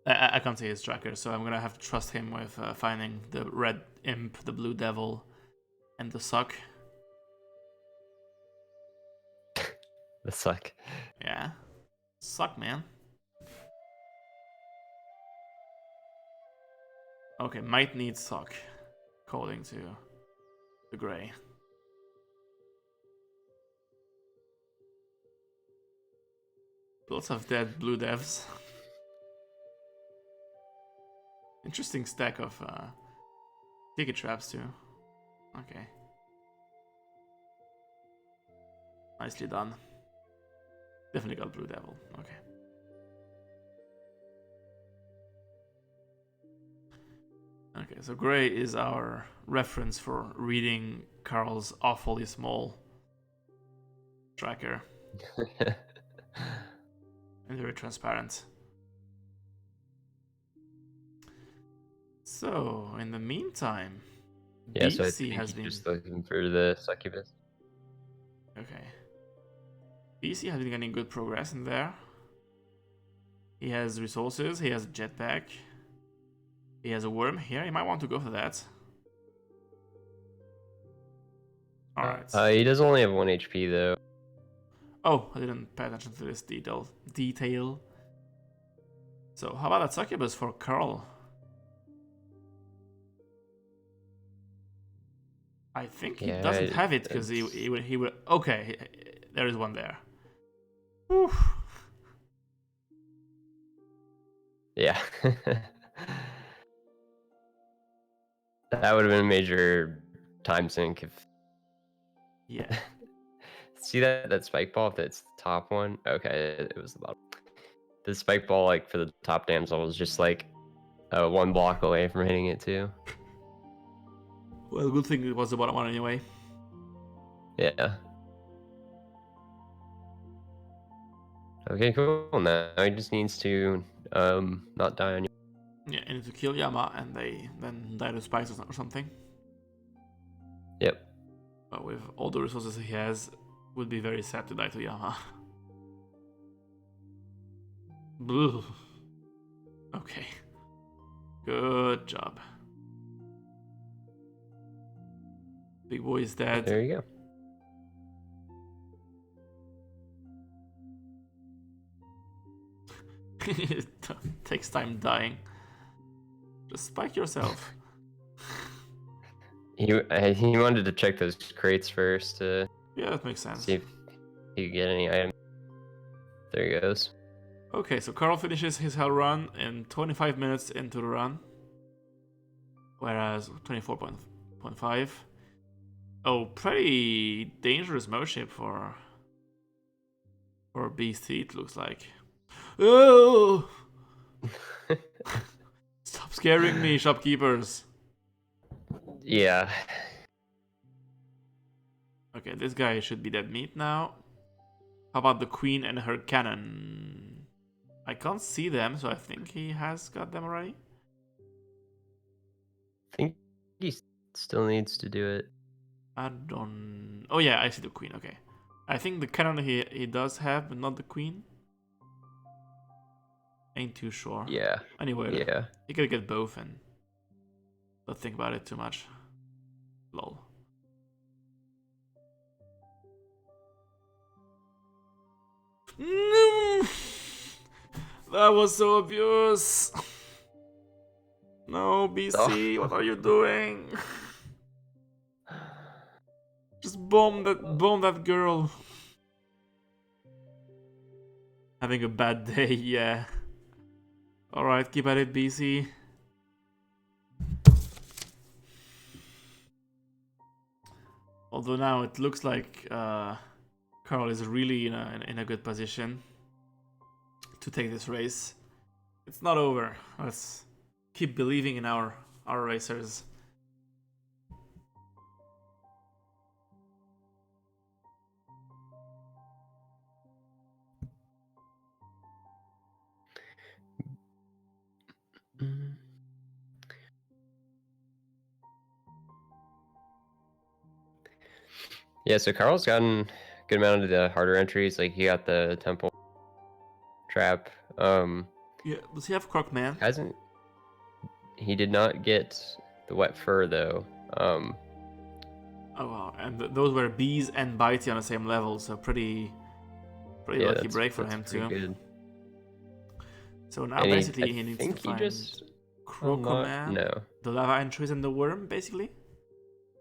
I can't see his tracker, so I'm gonna have to trust him with finding the red imp, the blue devil, and the suck. The suck. Yeah, suck, man. Okay, might need suck, according to the gray. Lots of dead blue devs. Interesting stack of ticket traps too. Okay. Nicely done. Definitely got blue devil. Okay. Okay, so gray is our reference for reading Carl's awfully small tracker. And very transparent. So, in the meantime, yeah, BC so I think has he's been just looking for the succubus. Okay. BC has been getting good progress in there. He has resources, he has a jetpack. He has a worm here, he might want to go for that. Alright. He does only have 1 HP though. Oh, I didn't pay attention to this detail. So, how about that succubus for Carl? I think he doesn't have it because he would. Okay, there is one there. Whew. Yeah. That would have been a major time sink if. Yeah. See that spike ball? If that's the top one, okay, it was the bottom. The spike ball, like for the top damsel, was just like 1 block away from hitting it too. Well, good thing it was the bottom one anyway. Yeah. Okay, cool. Now he just needs to not die on you. Yeah, I need to kill Yama and they then die to spikes or something. Yep. But with all the resources he has, would be very sad to die to Yama. Boo. Okay. Good job. Big boy is dead. There you go. It takes time dying. Just spike yourself. He wanted to check those crates first to Yeah, that makes sense. see if he could get any items. There he goes. Okay, so Carl finishes his hell run in 25 minutes into the run. Whereas 24.5. Oh, pretty dangerous mode shape for BC, it looks like. Oh! Stop scaring me, shopkeepers. Yeah. Okay, this guy should be dead meat now. How about the queen and her cannon? I can't see them, so I think he has got them already. I think he still needs to do it. I don't... Oh yeah, I see the queen, okay. I think the cannon he does have, but not the queen. Ain't too sure. Yeah. Anyway, yeah. You gotta get both and not think about it too much. Lol. That was so obvious. No, BC, what are you doing? Just bomb that girl. Having a bad day, yeah. Alright, keep at it, BC. Although now it looks like Carl is really in a good position to take this race. It's not over. Let's keep believing in our racers. Yeah, so Carl's gotten a good amount of the harder entries. Like he got the temple trap. Yeah, does he have Croc Man? Hasn't he did not get the wet fur though. Oh wow, and those were bees and bitey on the same level, so pretty Yeah, lucky break for that's him pretty too. good. So now And basically he I needs to think he find just Crocoman, no. the lava entries, and the worm basically,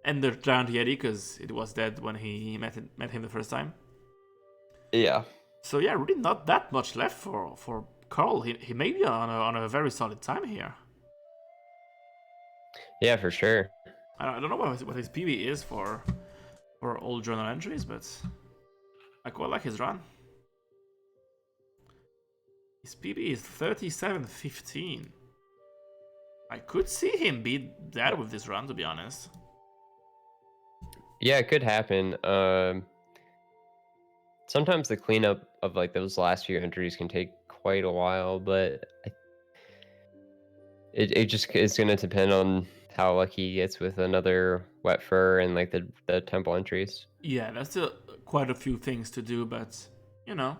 and the giant yeti because it was dead when he met him the first time. Yeah. So yeah, really not that much left for Carl. He may be on a very solid time here. Yeah, for sure. I don't know what his PB is for old journal entries, but I quite like his run. His PB is 37.15. I could see him beat that with this run, to be honest. Yeah, it could happen. Sometimes the cleanup of like those last few entries can take quite a while, but it just is going to depend on how lucky he gets with another wet fur and like the temple entries. Yeah, there's still quite a few things to do, but you know.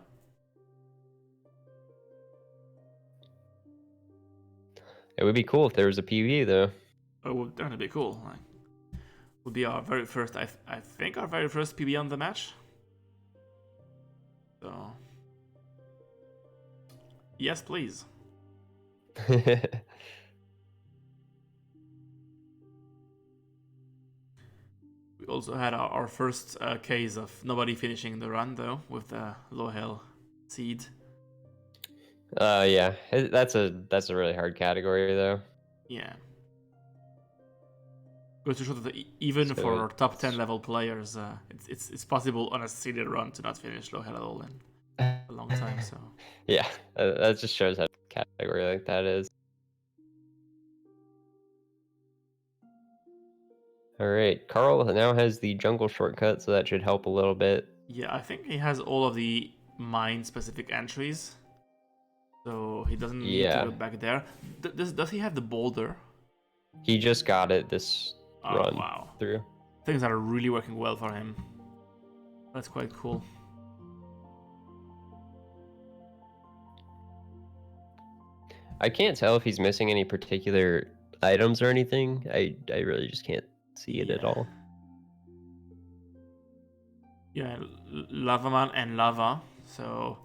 It would be cool if there was a PV though. It would definitely be cool. Like, would be our very first, I think, our very first PB on the match. So, yes, please. We also had our first case of nobody finishing the run though with the low hell seed. Yeah, that's a really hard category though. Yeah. Goes to show that even So for top 10 level players, it's possible on a seeded run to not finish low hell at all in a long time. So yeah, that just shows how category like that is. All right, Carl now has the jungle shortcut, so that should help a little bit. yeah, I think he has all of the mine specific entries, so he doesn't need to Yeah, go back there. Does he have the boulder? he just got it this Oh run wow, through. things are really working well for him. That's quite cool. I can't tell if he's missing any particular items or anything. I really just can't see it at all. Yeah, Lava Man and Lava, so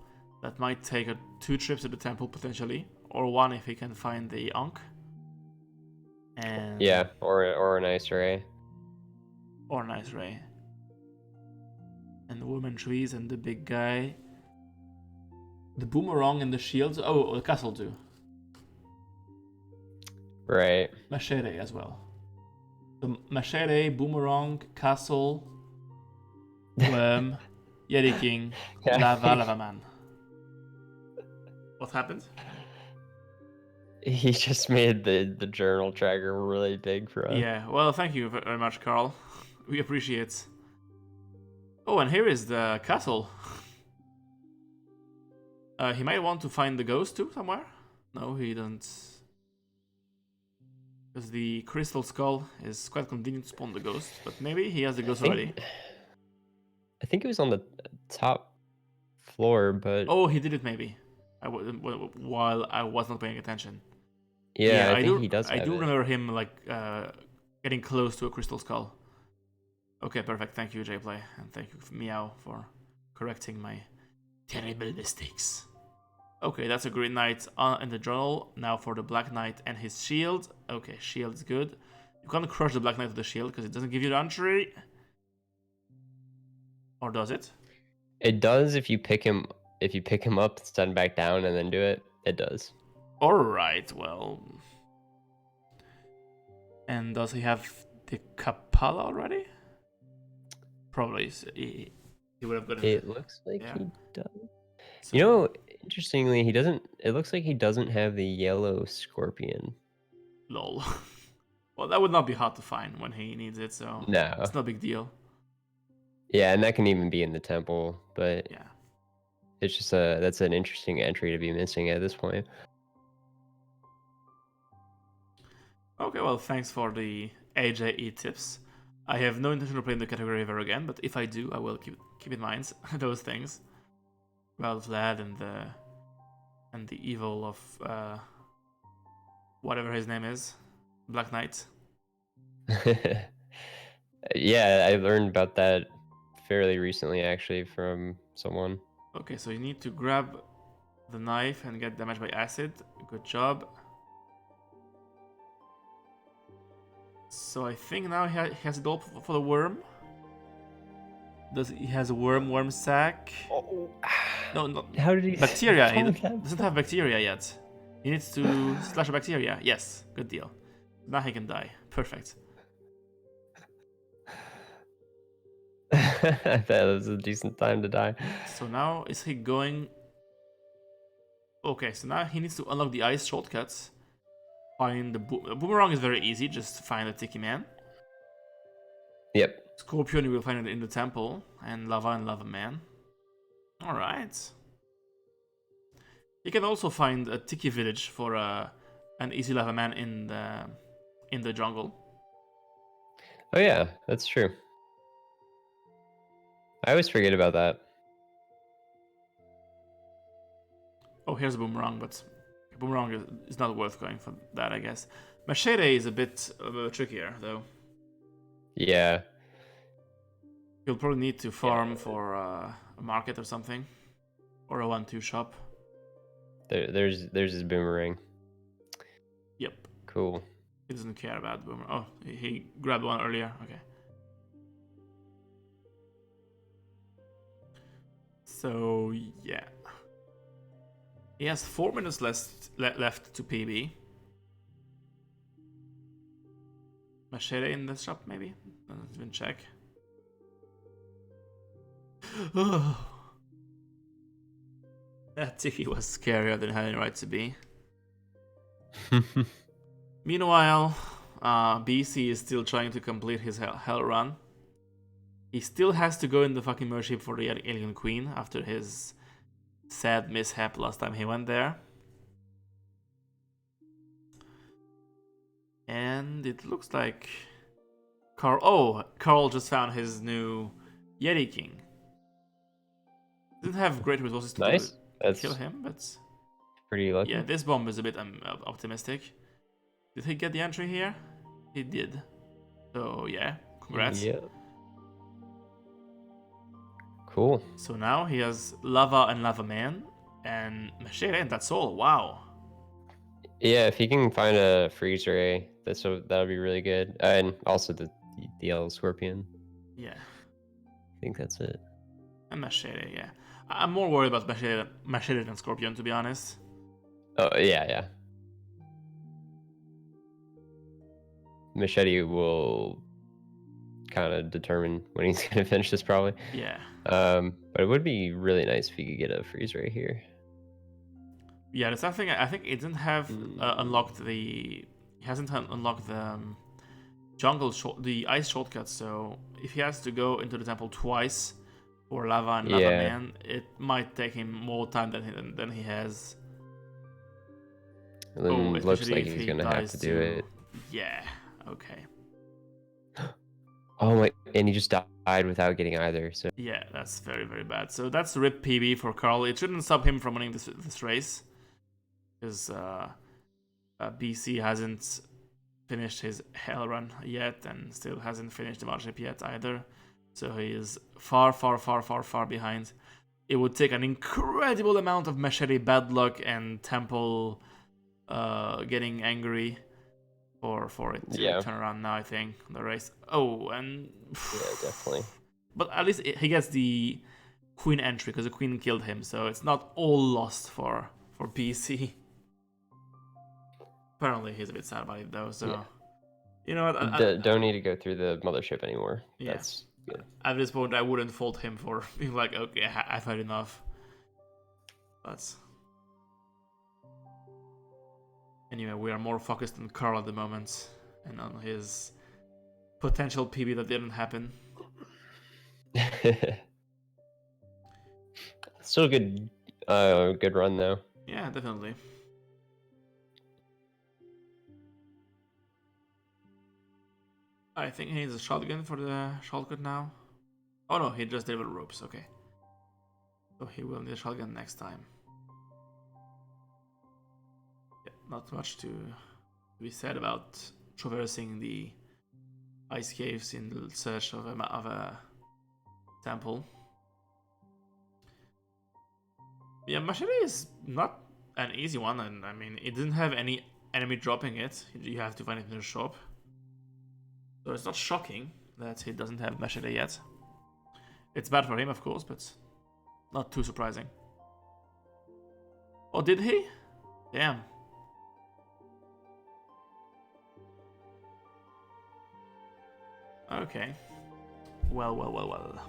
that might take 2 trips to the temple potentially, or 1 if he can find the Ankh. And yeah, or an ice ray. Or an ice ray. And the woman trees and the big guy. The boomerang and the shields. Oh, the castle too. Right. Machete as well. The machete, boomerang, castle, worm, Yeti King, lava man. What happened? He just made the journal tracker really big for us. Yeah, well, thank you very much, Carl. We appreciate. Oh, and here is the castle. He might want to find the ghost too somewhere. No, he doesn't. Because the crystal skull is quite convenient to spawn the ghost, but maybe he has the ghost already. I think it was on the top floor, but oh, he did it maybe. While I was not paying attention. yeah, I think he does. I do remember him like getting close to a crystal skull. Okay, perfect. Thank you, JPlay, and thank you, Meow, for correcting my terrible mistakes. Okay, that's a Green Knight in the journal. Now for the Black Knight and his shield. Okay, shield's good. You can't crush the Black Knight with the shield because it doesn't give you the entry. Or does it? It does if you pick him up, stand back down, and then do it. It does. Alright, well. And does he have the Kapala already? Probably. He would have got it. It looks like he does. So, You know, interestingly, he doesn't. It looks like he doesn't have the yellow scorpion. lol. Well, that would not be hard to find when he needs it, so No. it's no big deal. Yeah, and that can even be in the temple, but yeah, it's just that's an interesting entry to be missing at this point. Okay, well, thanks for the AJE tips. I have no intention of playing the category ever again, but if I do, I will keep in mind those things. Well, Vlad and the evil of whatever his name is, Black Knight. Yeah, I learned about that fairly recently, actually, from someone. Okay, so you need to grab the knife and get damaged by acid. Good job. So I think now he has it all for the worm. He has a worm sack? Oh. No. How did he? Bacteria. He doesn't have bacteria yet. He needs to slash a bacteria. Yes, good deal. Now he can die. Perfect. That was a decent time to die. So now is he going? Okay, so now he needs to unlock the ice shortcuts. Find the boomerang is very easy. Just find the Tiki Man. Yep. Scorpion, you will find it in the temple, and Lava Man. All right. You can also find a Tiki village for an easy Lava Man in the jungle. Oh yeah, that's true. I always forget about that. Oh, here's a boomerang, but boomerang is not worth going for that, I guess. Machete is a bit trickier, though. Yeah. You'll probably need to farm for a market or something, or a 1-2 shop. There's his boomerang. Yep. Cool. He doesn't care about boomerang. Oh, he grabbed one earlier. Okay. So yeah, he has 4 minutes left to PB. Machete in the shop, maybe? Let's even check. That Tiki was scarier than it had any right to be. Meanwhile, BC is still trying to complete his hell run. He still has to go in the fucking mership for the Alien Queen after his sad mishap last time he went there. And it looks like Carl just found his new Yeti King. Didn't have great resources to kill him, but pretty lucky. Yeah, this bomb is a bit optimistic. Did he get the entry here? He did. So yeah, congrats. Yeah. Cool. So now he has Lava and Lava Man and Machete, and that's all. Wow. Yeah, if he can find a freeze ray, that'll be really good. And also the yellow scorpion. Yeah. I think that's it. And Machete, yeah. I'm more worried about Machete than Scorpion, to be honest. Oh yeah. Machete will kind of determine when he's gonna finish this, probably. Yeah. But it would be really nice if he could get a freeze right here. Yeah, that's something I think it didn't have unlocked the. He hasn't unlocked the the ice shortcut. So if he has to go into the temple twice for Lava and Lava Man, it might take him more time than he has. And then it looks like he's gonna have to do it. Yeah. Okay. Oh my! And he just died without getting either. So yeah, that's very, very bad. So that's RIP PB for Carl. It shouldn't stop him from winning this race, because BC hasn't finished his hell run yet, and still hasn't finished the Mothership yet either. So he is far, far, far, far, far behind. It would take an incredible amount of Machete bad luck and Temple getting angry for it to turn around now, I think, the race. Oh, and yeah, definitely. But at least he gets the Queen entry, because the Queen killed him, so it's not all lost for BC. Apparently he's a bit sad about it though, so you know what, don't need to go through the Mothership anymore. Yeah. That's good. At this point I wouldn't fault him for being like, okay, I've had enough. But anyway, we are more focused on Carl at the moment and on his potential PB that didn't happen. Still good run though. Yeah, definitely. I think he needs a shotgun for the shortcut now. Oh no, he just delivered ropes, okay. So he will need a shotgun next time. Yeah, not much to be said about traversing the ice caves in search of a temple. Yeah, Machete is not an easy one, and I mean, it didn't have any enemy dropping it. You have to find it in the shop. So it's not shocking that he doesn't have Machete yet. It's bad for him, of course, but not too surprising. Oh, did he? Damn. Okay. Well.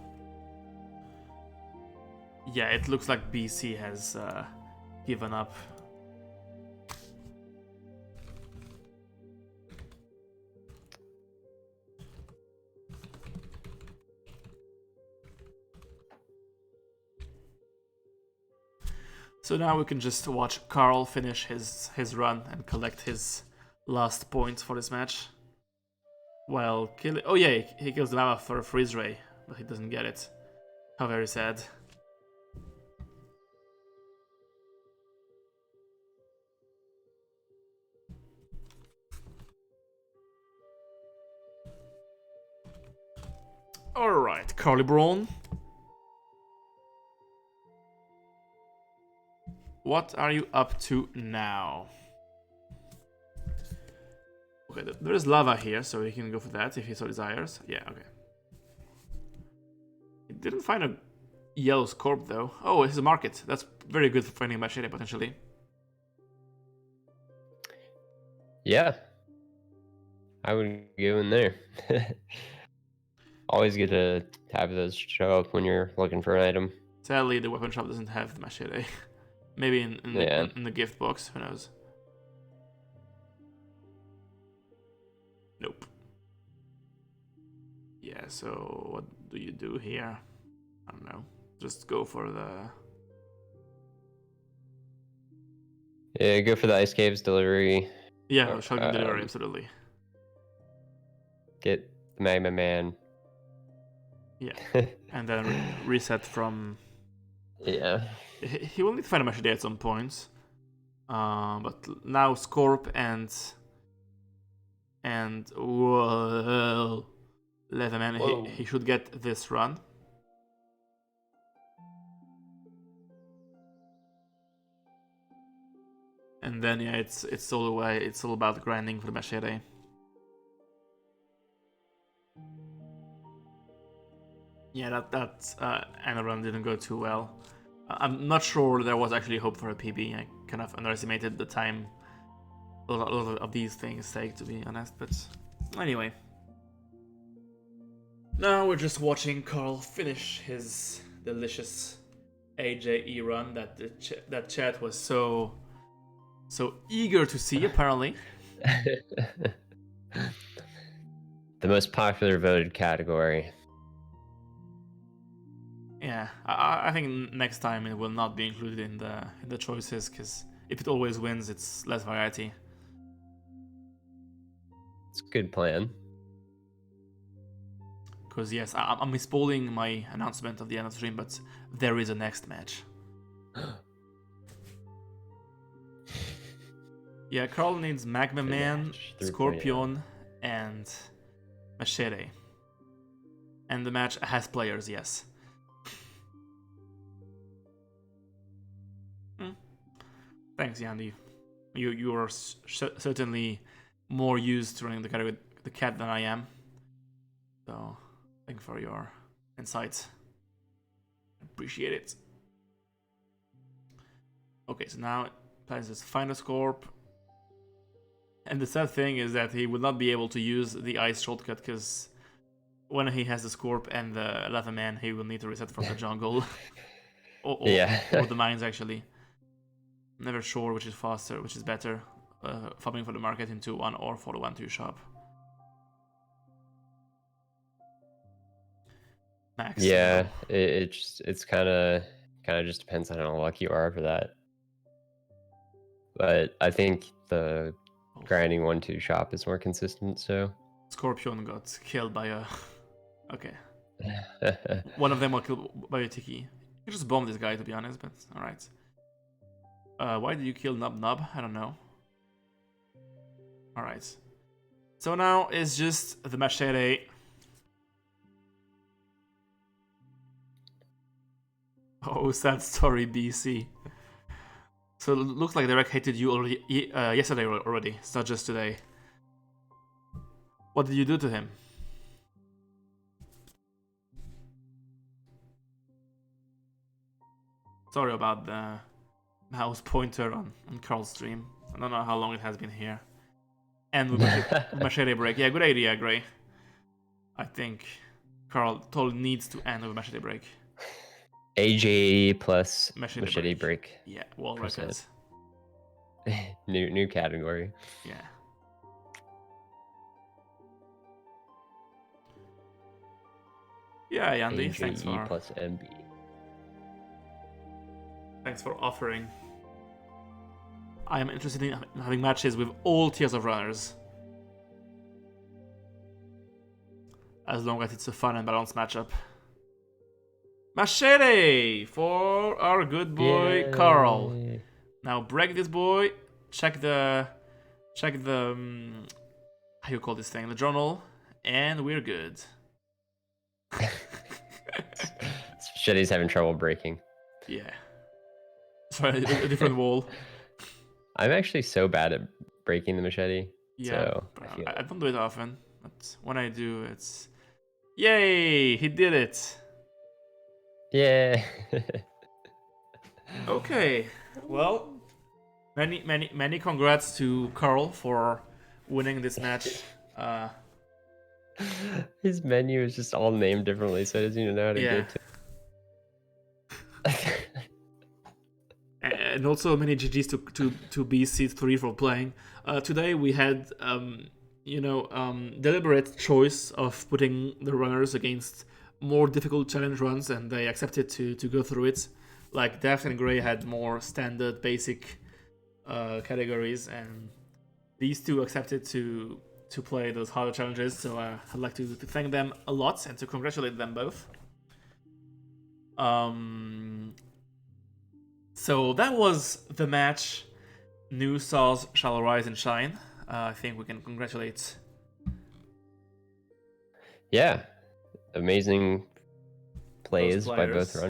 Yeah, it looks like BC has given up. So now we can just watch Carl finish his run and collect his last points for this match. While killing... Oh yeah, he kills the Mammoth for a freeze ray, but he doesn't get it. How very sad. Alright, Carlibraun. What are you up to now? Okay, there is lava here, so he can go for that if he so desires. Yeah, okay. He didn't find a yellow scorp though. Oh, it's a market. That's very good for finding Machete potentially. Yeah. I would go in there. Always good to have those show up when you're looking for an item. Sadly, the weapon shop doesn't have the Machete. Maybe in the gift box, who knows. Nope. Yeah, so what do you do here? I don't know. Just go for the... Yeah, go for the Ice Caves delivery. Yeah, shotgun delivery, absolutely. Get the Magma Man. Yeah, and then reset from... Yeah. He will need to find a Machete at some point. But now Scorp and well, Leatherman, he should get this run. And then yeah, it's all the way. It's all about grinding for the Machete. Yeah, that end run didn't go too well. I'm not sure there was actually hope for a PB. I kind of underestimated the time a lot of these things take, to be honest. But anyway, now we're just watching Carl finish his delicious AJE run that chat was so eager to see, apparently. The most popular voted category. Yeah, I think next time it will not be included in the choices, because if it always wins, it's less variety. It's a good plan. Because yes, I'm spoiling my announcement of the end of the stream, but there is a next match. Yeah, Carl needs Magma Man, Scorpion, and Machete. And the match has players, yes. Thanks, Yandy. You are certainly more used to running the category with the cat than I am. So, thank you for your insights. Appreciate it. Okay, so now it plans to find a Scorp. And the sad thing is that he will not be able to use the ice shortcut, because when he has the Scorp and the Leatherman, he will need to reset from the jungle. or the mines, actually. Never sure which is faster, which is better, farming for the market in 2-1 or for the 1-2 shop. Max. Yeah, it's kind of just depends on how lucky you are for that. But I think the grinding 1-2 shop is more consistent. So Scorpion got killed by a... Okay. One of them got killed by a Tiki. You just bomb this guy, to be honest, but alright. Why did you kill Nub Nub? I don't know. Alright. So now it's just the machete. Oh, sad story, BC. So it looks like Derek hated you already yesterday already. It's not just today. What did you do to him? Sorry about the mouse pointer on Carl's stream. I don't know how long it has been here. And with machete break. Yeah, good idea, Gray. I think Carl totally needs to end with machete break. AJ plus machete break. Yeah, wall records. new category. Yeah. Yeah, Yandy, AJE thanks for... plus MB. Thanks for offering. I am interested in having matches with all tiers of runners. As long as it's a fun and balanced matchup. Machete for our good boy Yay. Carl. Now break this boy. Check the how you call this thing? The journal, and we're good. Machete's having trouble breaking. Yeah. Sorry, a different wall. I'm actually so bad at breaking the machete. Yeah, so I don't do it often, but when I do, it's yay! He did it. Yeah. Okay. Well, many congrats to Carl for winning this match. His menu is just all named differently, so he doesn't even know how to get to. And also many GGs to BC3 for playing. Today we had deliberate choice of putting the runners against more difficult challenge runs, and they accepted to go through it. Like Daft and Gray had more standard basic categories, and these two accepted to play those harder challenges. So I'd like to thank them a lot and to congratulate them both. So that was the match. New stars shall rise and shine. I think we can congratulate. Yeah, amazing plays by both runners.